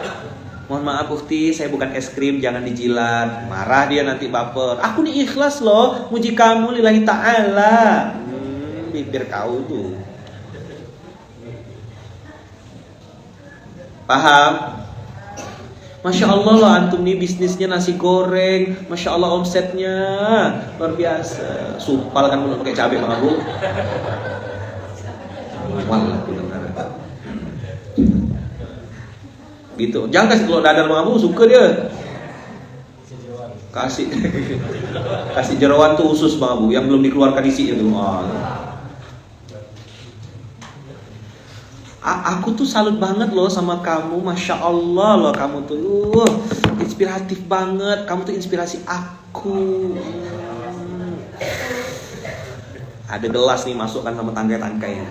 Mohon maaf ukhti, saya bukan es krim, jangan dijilat. Marah dia nanti baper. Aku nih ikhlas loh, muji kamu lillahi ta'ala. Bibir kau tuh. Paham? Masya Allah loh antum nih bisnisnya nasi goreng. Masya Allah omsetnya luar biasa. Supal kan belum pakai cabai Bang Abu. Wallah benar. Gitu. Jangan kasih telur dadar Bang Abu, suka dia. Kasih jeroan tuh usus Bang Abu yang belum dikeluarkan isinya tuh. Aku tuh salut banget loh sama kamu, Masya Allah loh kamu tuh inspiratif banget, kamu tuh inspirasi aku. Ada gelas nih masukkan sama tangkai-tangkainya.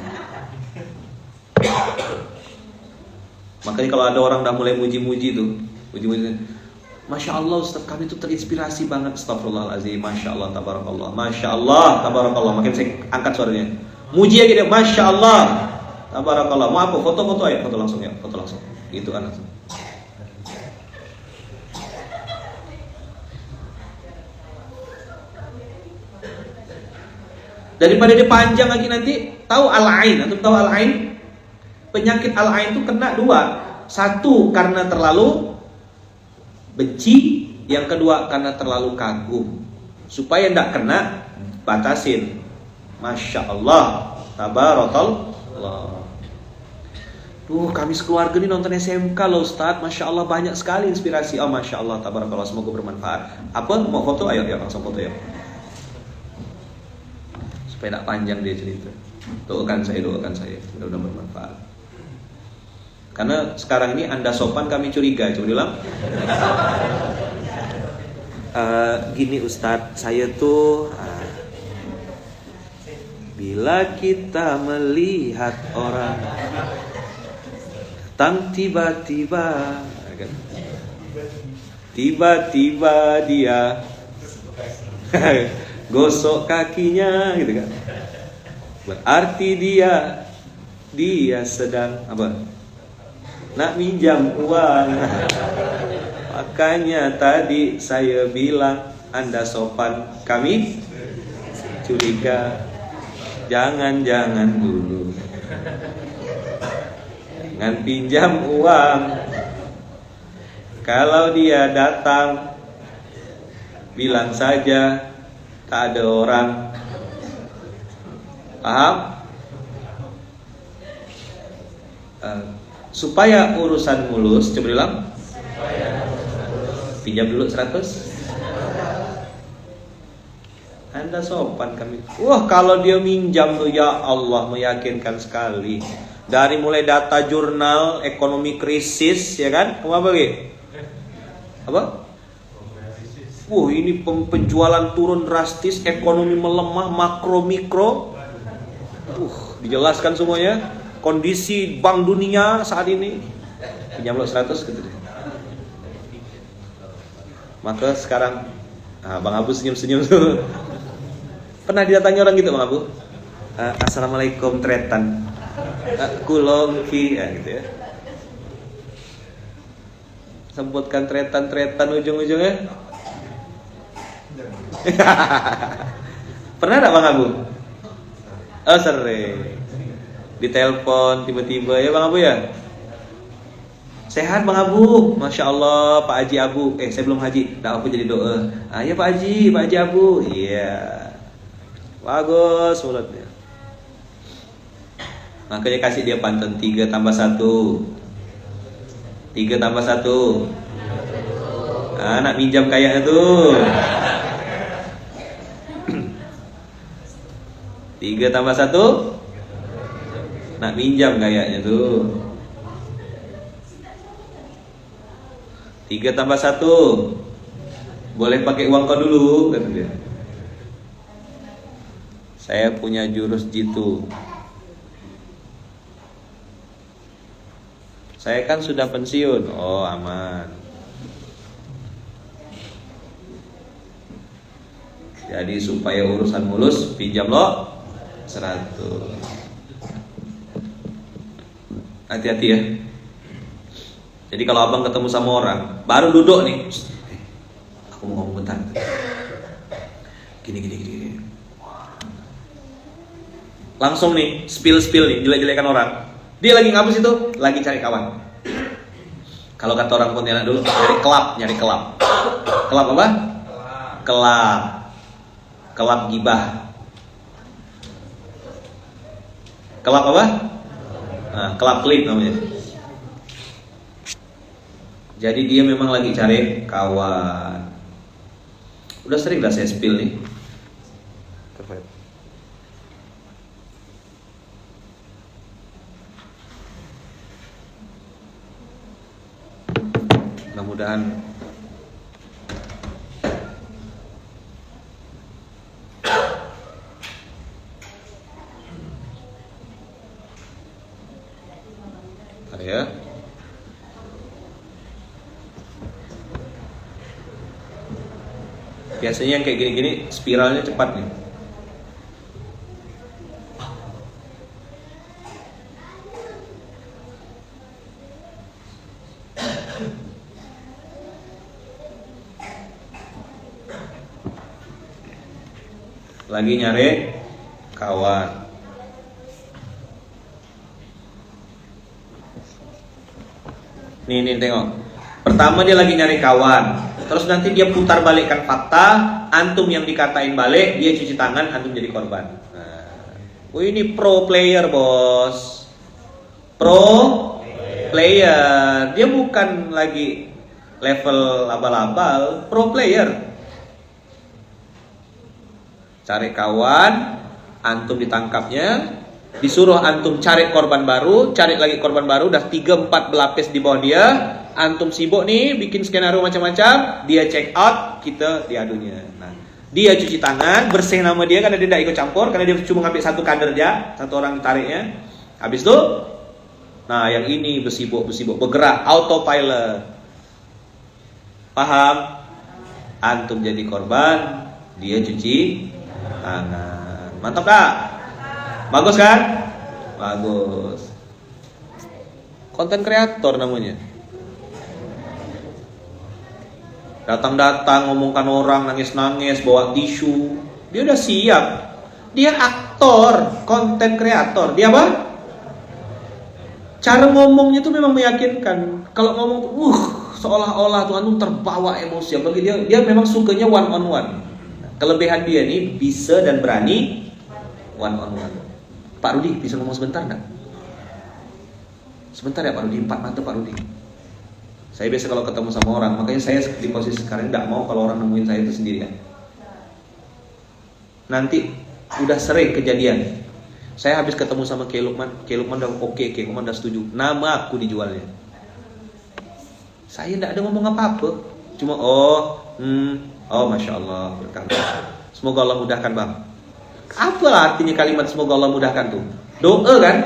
Makanya kalau ada orang udah mulai muji-muji tuh, muji-muji, Masya Allah Ustaz kami tuh terinspirasi banget. Astagfirullahaladzim, Masya Allah, Tabarakallah, Masya Allah, Tabarakallah. Makin saya angkat suaranya, muji aja dia, Masya Allah, Tabarakallah. Mau apa? Foto-foto aja, foto langsung ya, foto langsung. Gitu kan langsung. Daripada dia panjang lagi nanti, tahu al-ain, atau tahu al-ain? Penyakit al-ain itu kena dua. Satu karena terlalu benci, yang kedua karena terlalu kagum. Supaya tidak kena, batasin. Masya Allah, Tabarakallah. Kami sekeluarga nih nonton SMK loh Ustadz. Masya Allah banyak sekali inspirasi. Oh Masya Allah, Tabarakallah, semoga bermanfaat. Apa? Mau foto? Ayo langsung foto ya. Supaya tidak panjang dia cerita. Doakan saya. Mudah-mudahan bermanfaat. Karena sekarang ini Anda sopan, kami curiga. Coba bilang. Gini Ustadz, saya tuh bila kita melihat orang tiba-tiba dia gosok kakinya gitu kan, berarti dia sedang apa? Nak minjam uang. Makanya tadi saya bilang Anda sopan, kami curiga. Jangan dulu, jangan pinjam uang. Kalau dia datang, bilang saja tak ada orang. Paham? Supaya urusan mulus, coba bilang. Pinjam dulu 100. Anda sopan kami. Wah kalau dia minjam tuh ya Allah meyakinkan sekali. Dari mulai data jurnal ekonomi krisis ya kan? Apa lagi? Apa? Ini penjualan turun drastis, ekonomi melemah, makro mikro. Dijelaskan semuanya. Kondisi Bank Dunia saat ini. Pinjam lo 100 gitu deh. Maka sekarang Bang Abu senyum-senyum tuh. Pernah didatangi orang gitu Bang Abu? Assalamualaikum tretan. Kulong ki gitu ya. Sebutkan tretan-tretan ujung-ujungnya. Pernah enggak Bang Abu? Oh sering. Ditelepon tiba-tiba, ya Bang Abu ya? Sehat Bang Abu, Masya Allah Pak Haji Abu. Saya belum haji, dah aku jadi doa. Ya Pak Haji Abu. Iya. Bagus mulutnya. Makanya kasih dia pantun 3 tambah 1. 3 tambah 1. Nak minjam kayaknya tuh. 3 tambah 1. Nak minjam kayaknya tuh. 3 tambah 1. Boleh pakai uang kau dulu, kata dia. Saya punya jurus jitu. Saya kan sudah pensiun. Oh aman. Jadi supaya urusan mulus, pinjam lo 100. Hati-hati ya. Jadi kalau abang ketemu sama orang, baru duduk nih, aku mau ngomong bentar. Gini. Langsung nih, spill nih, jelek-jelekan orang. Dia lagi ngapus itu, lagi cari kawan. Kalau kata orang Pontianak dulu, nyari kelab. Kelab apa? Kelab gibah. Kelab apa? Kelab klip namanya. Jadi dia memang lagi cari kawan. Udah sering lah saya spill nih. Mudah-mudahan ya. Biasanya yang kayak gini-gini spiralnya cepat nih. Lagi nyari kawan. Nih tengok. Pertama dia lagi nyari kawan. Terus nanti dia putar balikkan fakta, antum yang dikatain balik, dia cuci tangan, antum jadi korban. Ini pro player bos. Pro player. Dia bukan lagi level abal-abal, pro player. Cari kawan, antum ditangkapnya, disuruh antum cari korban baru, cari lagi korban baru, udah 3-4 berlapis di bawah dia. Antum sibuk nih, bikin skenario macam-macam, dia check out, kita diadunya. Nah, dia cuci tangan, bersih nama dia karena dia tidak ikut campur, karena dia cuma ngambil satu kader aja, satu orang tariknya. Habis itu, nah yang ini bersibuk, bergerak, autopilot. Paham? Antum jadi korban, dia cuci tangan. Mantap kak? Bagus kan? Bagus. Konten kreator namanya. Datang-datang ngomongkan orang, nangis-nangis, bawa tisu. Dia udah siap. Dia aktor, konten kreator. Dia apa? Cara ngomongnya tuh memang meyakinkan. Kalau ngomong seolah-olah tuh antum terbawa emosi. Apalagi dia memang sukanya one on one. Kelebihan dia nih bisa dan berani one on one. Pak Rudi bisa ngomong sebentar enggak? Sebentar ya Pak Rudi, 4 mata Pak Rudi. Saya biasa kalau ketemu sama orang, makanya saya di posisi sekarang enggak mau kalau orang nemuin saya itu sendirian. Nanti udah sering kejadian. Saya habis ketemu sama Kiai Lukman udah oke, Kiai Lukman udah setuju. Nama aku dijualnya. Saya enggak ada ngomong apa-apa. Cuma Masya Allah berkata. Semoga Allah mudahkan bang. Apa artinya kalimat semoga Allah mudahkan tuh? Doa kan?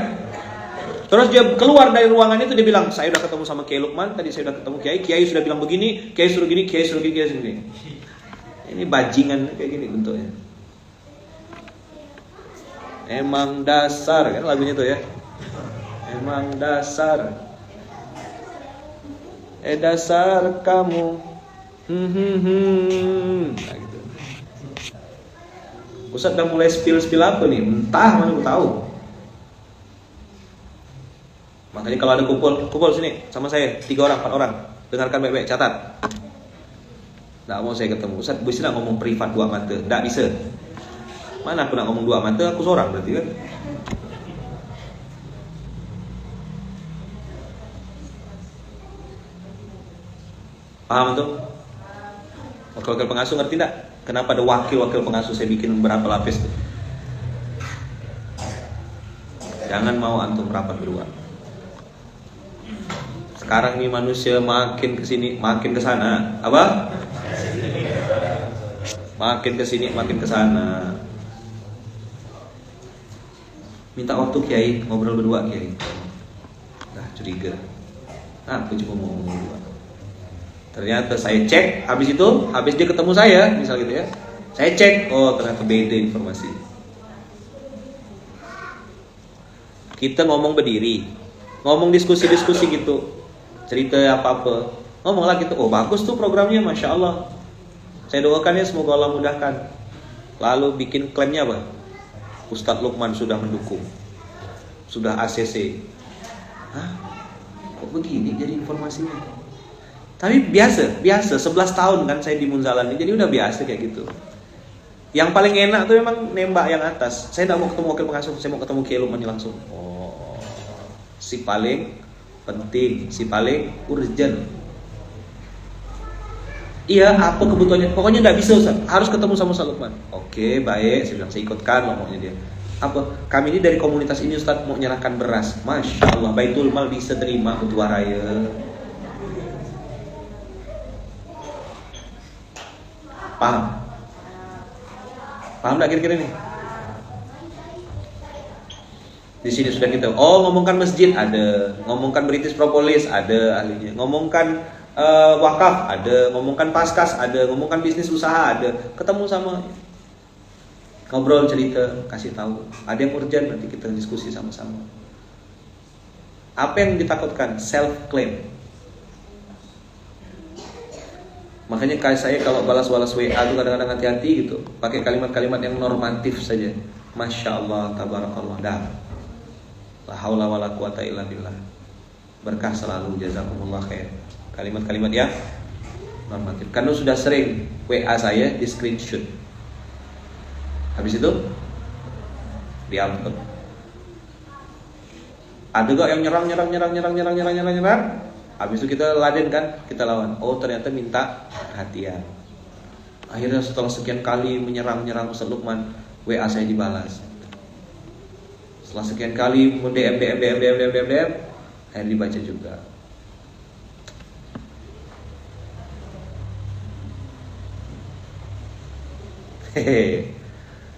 Terus dia keluar dari ruangan itu, dia bilang, saya udah ketemu sama Kiai Lukman, tadi saya udah ketemu Kiai sudah bilang begini, Kiai suruh gini, Kiai suruh gini. Ini bajingan kayak gini bentuknya. Emang dasar kan lagunya tuh ya. Emang dasar. dasar kamu. Nah, gitu. Ustaz udah mulai spill apa nih? Entah, mana aku tahu. Makanya kalau ada kumpul sini sama saya 3 orang, 4 orang. Dengarkan baik-baik, catat. Nggak mau saya ketemu. Ustaz bisa nak ngomong privat 2 mata? Nggak bisa. Mana aku nak ngomong 2 mata? Aku seorang berarti kan. Paham tuh? Wakil pengasuh ngerti enggak? Kenapa ada wakil pengasuh saya bikin berapa lapis tuh? Jangan mau antum rapat berdua. Sekarang nih manusia makin kesini, makin kesana. Apa? Makin kesini, makin kesana. Minta waktu Kiai, ngobrol berdua Kiai. Nah, curiga. Aku cuma mau ngomong berdua. Ternyata saya cek, habis dia ketemu saya, misal gitu ya. Saya cek, oh ternyata beda informasi. Kita ngomong berdiri, ngomong diskusi gitu, cerita apa-apa, ngomong lah gitu. Oh bagus tuh programnya, Masya Allah. Saya doakan ya semoga Allah mudahkan. Lalu bikin klaimnya apa? Ustadz Lukman sudah mendukung, sudah ACC. Hah? Kok begini jadi informasinya? Tapi biasa 11 tahun kan saya di Munzalan ini, jadi udah biasa kayak gitu. Yang paling enak tuh memang nembak yang atas. Saya tidak mau ketemu wakil pengasuh, saya mau ketemu Kiai Lukman langsung. Oh, si paling penting, si paling urgent. Iya, apa kebutuhannya? Pokoknya tidak bisa Ustaz, harus ketemu sama Ustaz Lukman. Oke, baik, saya bilang saya ikutkan ngomongnya dia. Apa? Kami ini dari komunitas ini Ustaz mau menyerahkan beras. Masya Allah, Baitul Mal bisa terima ketua raya. Paham enggak kira-kira nih? Di sini sudah kita ngomongkan masjid ada, ngomongkan British Propolis ada ahlinya, ngomongkan wakaf ada, ngomongkan paskas ada, ngomongkan bisnis usaha ada. Ketemu sama, ngobrol, cerita, kasih tahu. Ada yang urgent nanti kita diskusi sama-sama. Apa yang ditakutkan? Self claim. Makanya saya kalau balas-balas WA itu kadang-kadang hati-hati gitu. Pakai kalimat-kalimat yang normatif saja. Masya Allah, tabarakallah. Dah. La haula wala quwata illa billah. Berkah selalu, jazakumullah khair. Kalimat-kalimat yang normatif. Karena sudah sering WA saya di screenshot. Habis itu di-upload. Ada gak yang nyerang. Habis itu kita laden kan, kita lawan. Oh ternyata minta perhatian. Akhirnya setelah sekian kali menyerang Ustaz Lukman, WA saya dibalas. Setelah sekian kali DM, akhirnya dibaca juga. Hehe.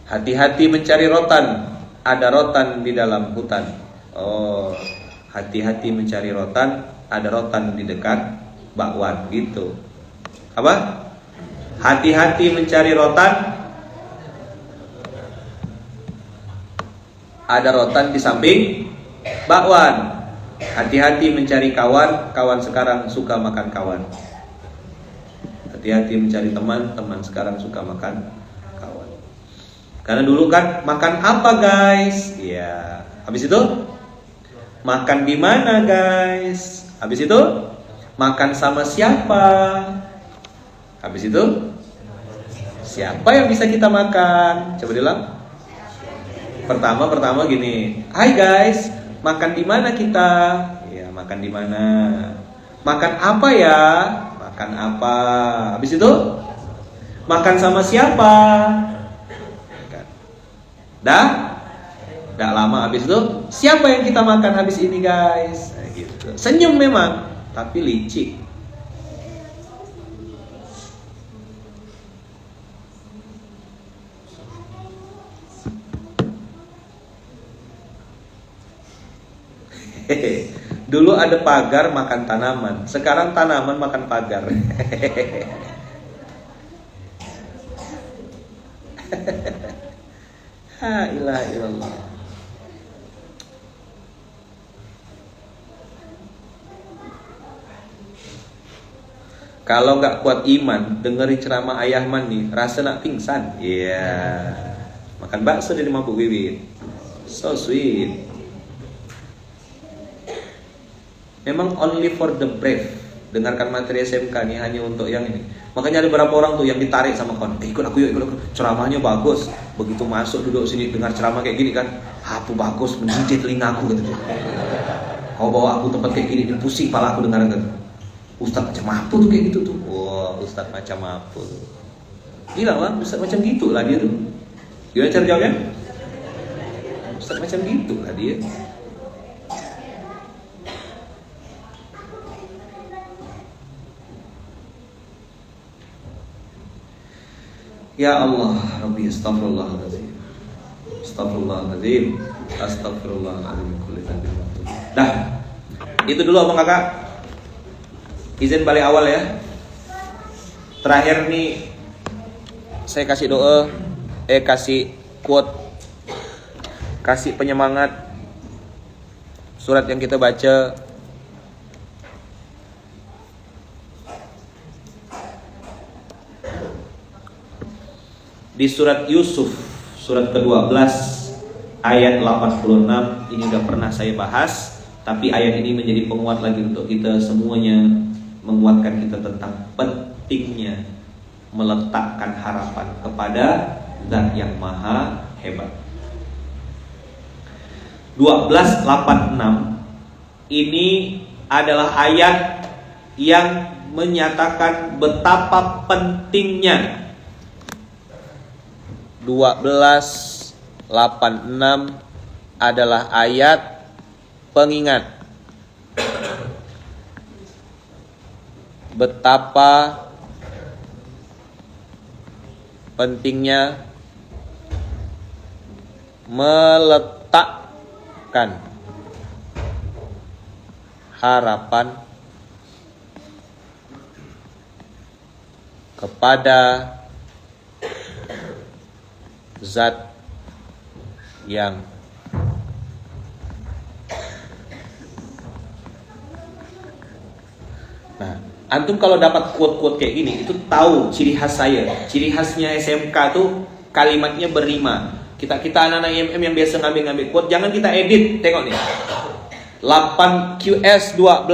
Hati-hati mencari rotan, ada rotan di dalam hutan. Oh, hati-hati mencari rotan, ada rotan di dekat bakwan gitu. Apa? Hati-hati mencari rotan, ada rotan di samping bakwan. Hati-hati mencari kawan, kawan sekarang suka makan kawan. Hati-hati mencari teman, teman sekarang suka makan kawan. Karena dulu kan makan apa guys? Ya, habis itu makan di mana guys? Habis itu makan sama siapa? Habis itu siapa yang bisa kita makan? Coba bilang. Pertama gini. Hai guys, makan di mana kita? Ya, makan di mana? Makan apa ya? Makan apa? Habis itu makan sama siapa? Dah lama habis itu siapa yang kita makan habis ini guys? Nah, gitu. Senyum memang, tapi licik. Dulu ada pagar makan tanaman, sekarang tanaman makan pagar. La ilaha illallah. Kalau nggak kuat iman, dengerin ceramah Ayah Man nih, rasa nak pingsan. Iya. Makan bakso jadi mabuk bibit. So sweet. Memang only for the brave. Dengarkan materi SMK nih hanya untuk yang ini. Makanya ada beberapa orang tuh yang ditarik sama kawan. Ikut aku yuk, ikut aku. Ceramahnya bagus. Begitu masuk duduk sini dengar ceramah kayak gini kan, apa bagus mendidik telingaku gitu. Kau bawa aku tempat kayak gini, pusing kepala aku dengar gitu. Ustaz macam apa tuh kayak gitu tuh? Wah, Ustaz macam apa tuh? Gila lah, Ustaz macam gitu lah dia tuh. Gimana cara jawabnya? Ustaz macam gitu lah dia. Ya Allah, Rabbi astaghfirullahaladzim. Astaghfirullahaladzim. Astaghfirullahaladzim. Dah, itu dulu abang kakak. Izin balik awal ya. Terakhir nih saya kasih doa, kasih quote, kasih penyemangat. Surat yang kita baca di surat Yusuf, surat ke-12 ayat 86. Ini udah pernah saya bahas, tapi ayat ini menjadi penguat lagi untuk kita semuanya, menguatkan kita tentang pentingnya meletakkan harapan kepada Zat yang Maha Hebat. 1286 ini adalah ayat yang menyatakan betapa pentingnya. 1286 adalah ayat pengingat betapa pentingnya meletakkan harapan kepada Zat yang antum kalau dapat quote-quote kayak gini, itu tahu ciri khas saya. Ciri khasnya SMK tuh kalimatnya berrima. Kita anak-anak IMM yang biasa ngambil quote, jangan kita edit. Tengok nih. 8 QS 12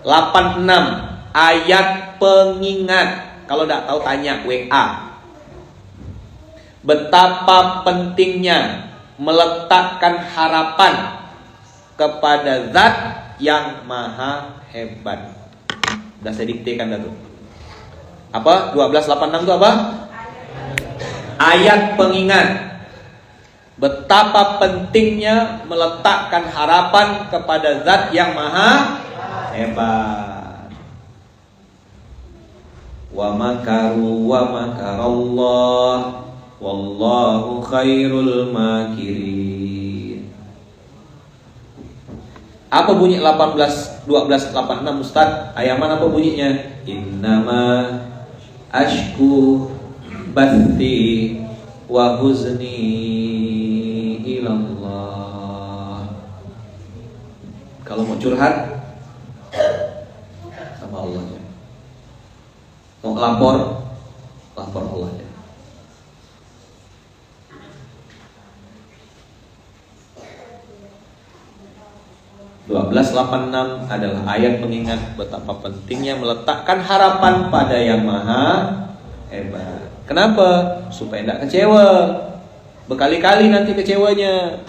86 ayat pengingat. Kalau enggak tahu tanya WA. Betapa pentingnya meletakkan harapan kepada Zat yang Maha Hebat. Udah saya diktekan dah tuh. Apa? 1286 itu apa? Ayat pengingat. Betapa pentingnya meletakkan harapan kepada Zat yang Maha Hebat. Wa makaru wa makarallah wallahu khairul makirin. Apa bunyi 1286 Ustaz? Ayat mana apa bunyinya? Innama ashku bathi wa huzni ilallah. Kalau mau curhat sama Allah ya. Mau lapor Allah ya. 1286 adalah ayat pengingat betapa pentingnya meletakkan harapan pada yang Maha Hebat. Kenapa? Supaya tidak kecewa. Berkali-kali nanti kecewanya.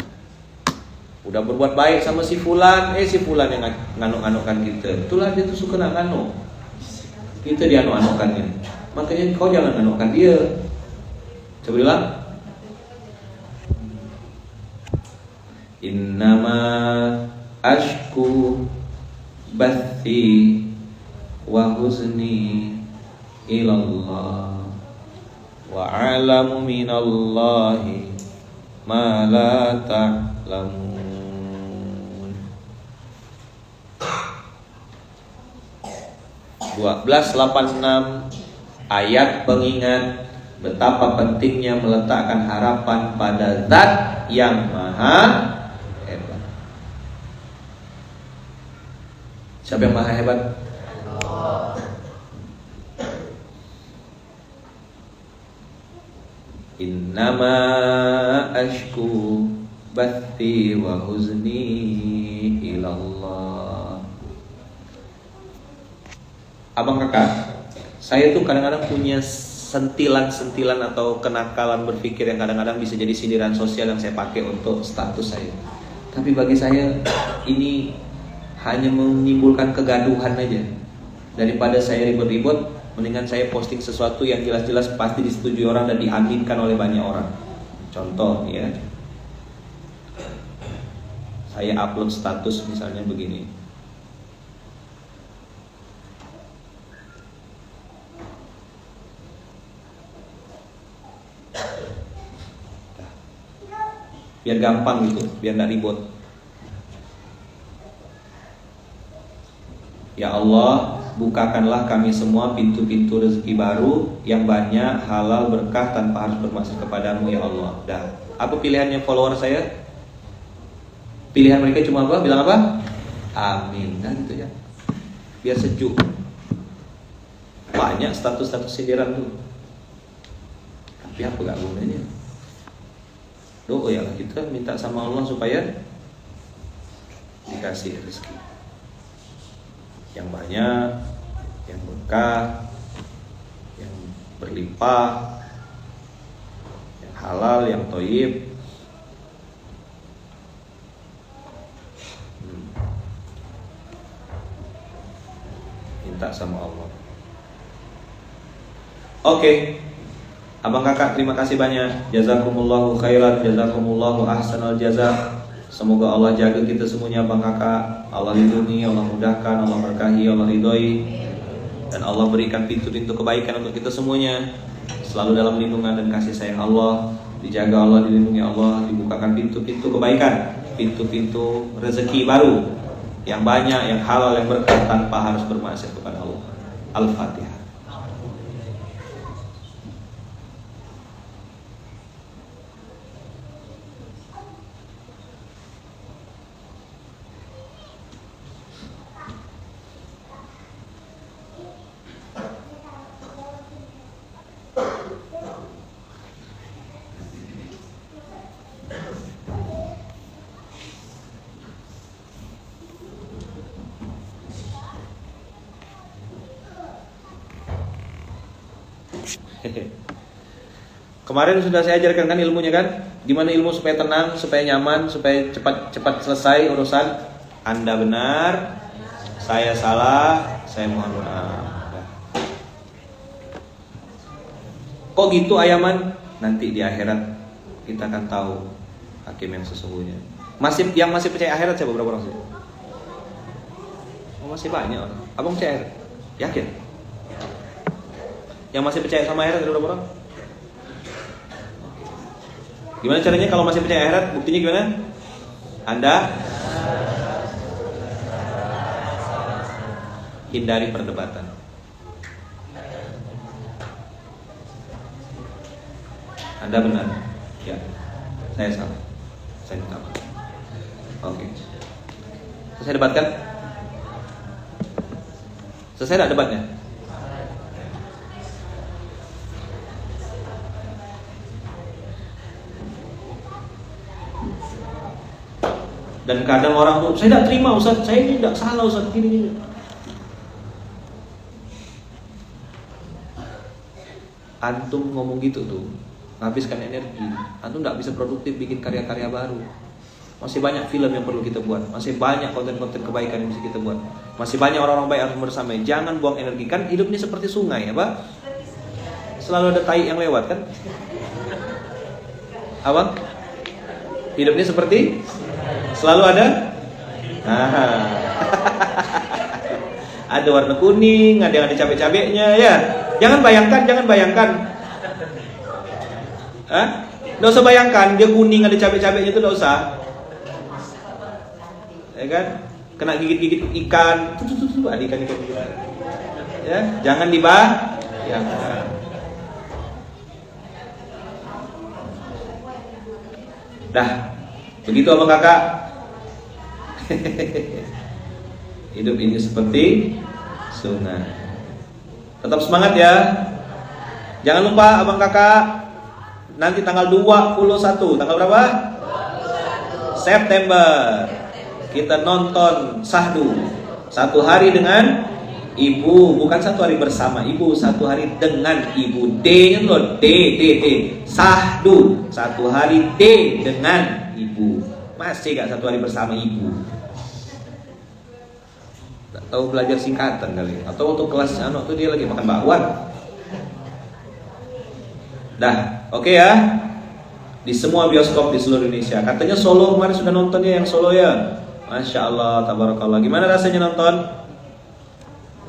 Udah berbuat baik sama si fulan, si fulan yang nganuk-nganukan kita. Itulah dia tuh suka nak nganuk. Kita dianuk-anukannya. Makanya kau jangan nganukkan dia. Coba bilang. Innama ashku bathi wa huzni ilallah wa a'lamu minallahi ma la ta'lamun. 1286 ayat pengingat betapa pentingnya meletakkan harapan pada Zat yang Maha Hebat. Siapa yang Maha Hebat? Innama ashku bathi wa huzni ilallah. Abang kakak, saya tuh kadang-kadang punya sentilan-sentilan atau kenakalan berpikir yang kadang-kadang bisa jadi sindiran sosial yang saya pakai untuk status saya. Tapi bagi saya ini hanya menimbulkan kegaduhan aja. Daripada saya ribut-ribut, mendingan saya posting sesuatu yang jelas-jelas pasti disetujui orang dan diaminkan oleh banyak orang. Contoh ya, saya upload status misalnya begini. Biar gampang gitu, biar gak ribut. Ya Allah, bukakanlah kami semua pintu-pintu rezeki baru yang banyak, halal, berkah tanpa harus bermaksud kepadamu ya Allah. Dah. Apa pilihannya follower saya? Pilihan mereka cuma apa? Bilang apa? Amin. Nah gitu ya. Biar sejuk. Banyak status-status sindiran tuh. Tapi apa gak gunanya? Doa ya kita minta sama Allah supaya dikasih rezeki yang banyak, yang berkah, yang berlimpah, yang halal, yang thayyib. Minta sama Allah. Oke. Abang kakak terima kasih banyak. Jazakumullahu khairan, jazakumullahu ahsanal jazak. Semoga Allah jaga kita semuanya abang kakak. Allah lindungi, Allah mudahkan, Allah berkahi, Allah ridhoi. Dan Allah berikan pintu-pintu kebaikan untuk kita semuanya. Selalu dalam lindungan dan kasih sayang Allah. Dijaga Allah, dilindungi Allah. Dibukakan pintu-pintu kebaikan, pintu-pintu rezeki baru yang banyak, yang halal, yang berkah tanpa harus bermaksiat kepada Allah. Al-Fatihah. Kemarin sudah saya ajarkan kan ilmunya kan, gimana ilmu supaya tenang, supaya nyaman, supaya cepat selesai urusan. Anda benar, saya salah, saya mohon maaf. Kok gitu ayaman? Nanti di akhirat kita akan tahu hakim yang sesungguhnya. Yang masih percaya akhirat siapa, berapa orang sih? Oh, masih banyak orang. Abang percaya akhirat? Yakin? Yang masih percaya sama akhirat ada berapa orang? Gimana caranya kalau masih percaya akhirat? Buktinya gimana? Anda hindari perdebatan. Anda benar. Ya. Saya salah. Saya minta maaf. Oke. Selesai debat kan? Selesai enggak debatnya? Dan kadang orang tuh, saya tidak terima Ustaz, saya ini tidak salah Ustaz, gini. Antum ngomong gitu tuh, menghabiskan energi. Antum tidak bisa produktif bikin karya-karya baru. Masih banyak film yang perlu kita buat, masih banyak konten-konten kebaikan yang bisa kita buat, masih banyak orang-orang baik yang bersama. Jangan buang energi, kan hidup ini seperti sungai ya Pak. Selalu ada tai yang lewat kan. Abang, hidup ini seperti selalu ada. Ada warna kuning, ada yang ada cabai-cabainya ya. Jangan bayangkan. Nggak usah bayangkan dia kuning ada cabai-cabainya itu, nggak usah. Ya kan? Kena gigit-gigit ikan, ada ikan gitu. Ya, jangan dibayangkan. Dah, begitu abang kakak. Hidup ini seperti sungai. Tetap semangat ya. Jangan lupa abang kakak nanti tanggal 21. Tanggal berapa? September. Kita nonton Sahdu. 1 hari dengan ibu, bukan 1 hari bersama ibu, 1 hari dengan ibu. D-nya loh, D. Sahdu. 1 hari D dengan ibu. Masih gak 1 hari bersama ibu? Gak tahu belajar singkatan kali. Atau untuk kelas anak tuh dia lagi makan bakwan. Dah, oke ya. Di semua bioskop di seluruh Indonesia. Katanya Solo kemarin sudah nontonnya yang Solo ya. Masya Allah, tabarakallah. Gimana rasanya nonton?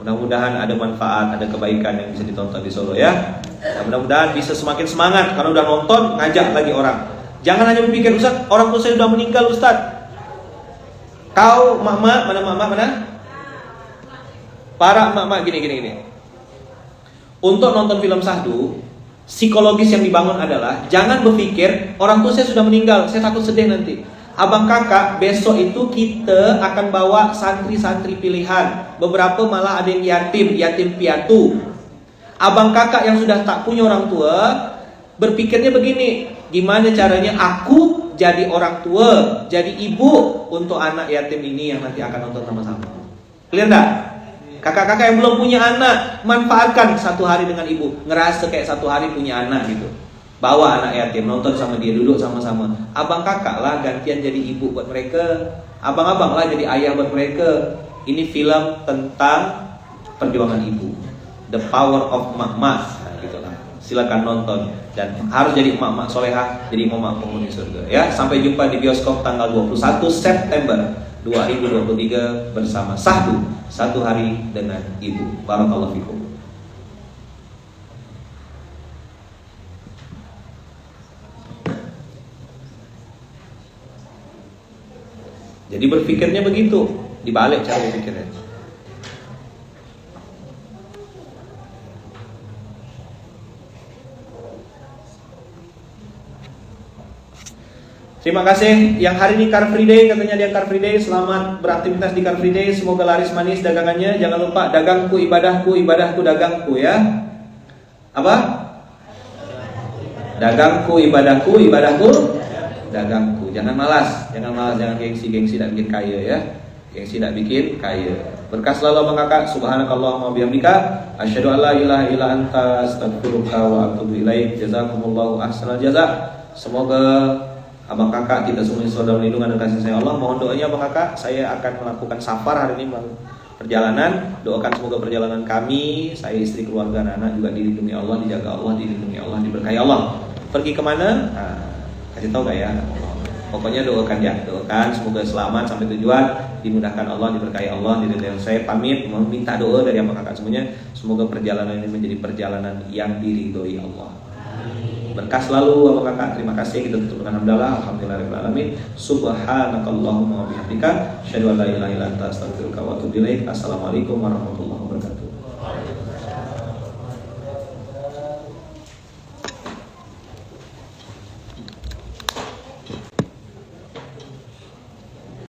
Mudah-mudahan ada manfaat, ada kebaikan yang bisa ditonton di Solo ya. Nah, mudah-mudahan bisa semakin semangat. Karena udah nonton, ngajak lagi orang. Jangan hanya berpikir, Ustaz, orang tua saya sudah meninggal, Ustaz. Kau, mak-mak, mana? Para mak-mak, gini. Untuk nonton film Sahdu, psikologis yang dibangun adalah jangan berpikir orang tua saya sudah meninggal, saya takut sedih nanti. Abang kakak, besok itu kita akan bawa santri-santri pilihan. Beberapa malah ada yang yatim piatu. Abang kakak yang sudah tak punya orang tua berpikirnya begini, gimana caranya aku jadi orang tua, jadi ibu untuk anak yatim ini yang nanti akan nonton sama-sama. Clear enggak? Kakak-kakak yang belum punya anak, manfaatkan 1 hari dengan ibu. Ngerasa kayak 1 hari punya anak gitu. Bawa anak yatim, nonton sama dia, duduk sama-sama. Abang kakak lah gantian jadi ibu buat mereka. Abang-abang lah jadi ayah buat mereka. Ini film tentang perjuangan ibu. The Power of Mak-mak. Nah, gitu lah. Silakan nonton. Dan harus jadi mak-mak solehah, jadi mak penghuni surga ya. Sampai jumpa di bioskop tanggal 21 September 2023 bersama Sahdu, 1 hari dengan ibu. Barakallahu fikum. Jadi berpikirnya begitu, dibalik cara berpikirnya. Terima kasih. Yang hari ini Car Free Day, katanya dia Car Free Day. Selamat beraktivitas di Car Free Day. Semoga laris manis dagangannya. Jangan lupa dagangku ibadahku, ibadahku dagangku ya. Apa? Dagangku ibadahku, ibadahku dagangku. Jangan malas, jangan gengsi tak bikin kaya ya. Gengsi tak bikin kaya. Berkah selalu abang kakak. Subhanakallahumma bihamdika asyhadu an la ilaha illa anta astaghfiruka wa atubu ilaik. Jazakumullahu ahsanal jazaa. Semoga abang kakak kita semua saudara lindungan dan kasih sayang Allah. Mohon doanya abang kakak. Saya akan melakukan safar hari ini, perjalanan. Doakan semoga perjalanan kami, saya, istri, keluarga, anak juga dilindungi Allah, dijaga Allah, dilindungi Allah, diberkahi Allah. Pergi kemana? Kasih tahu gak ya? Pokoknya doakan ya, doakan semoga selamat sampai tujuan, dimudahkan Allah, diberkahi Allah, diridhoi. Saya pamit meminta doa dari abang kakak semuanya, semoga perjalanan ini menjadi perjalanan yang diridhoi Allah. Berkah selalu abang kakak. Terima kasih. Kita tutup dengan hamdalah. Alhamdulillahirabbil alamin. Subhanakallahumma wa bihamdika asyhadu an la ilaha illa anta astaghfiruka wa atubu ilaik. Assalamualaikum warahmatullahi wabarakatuh.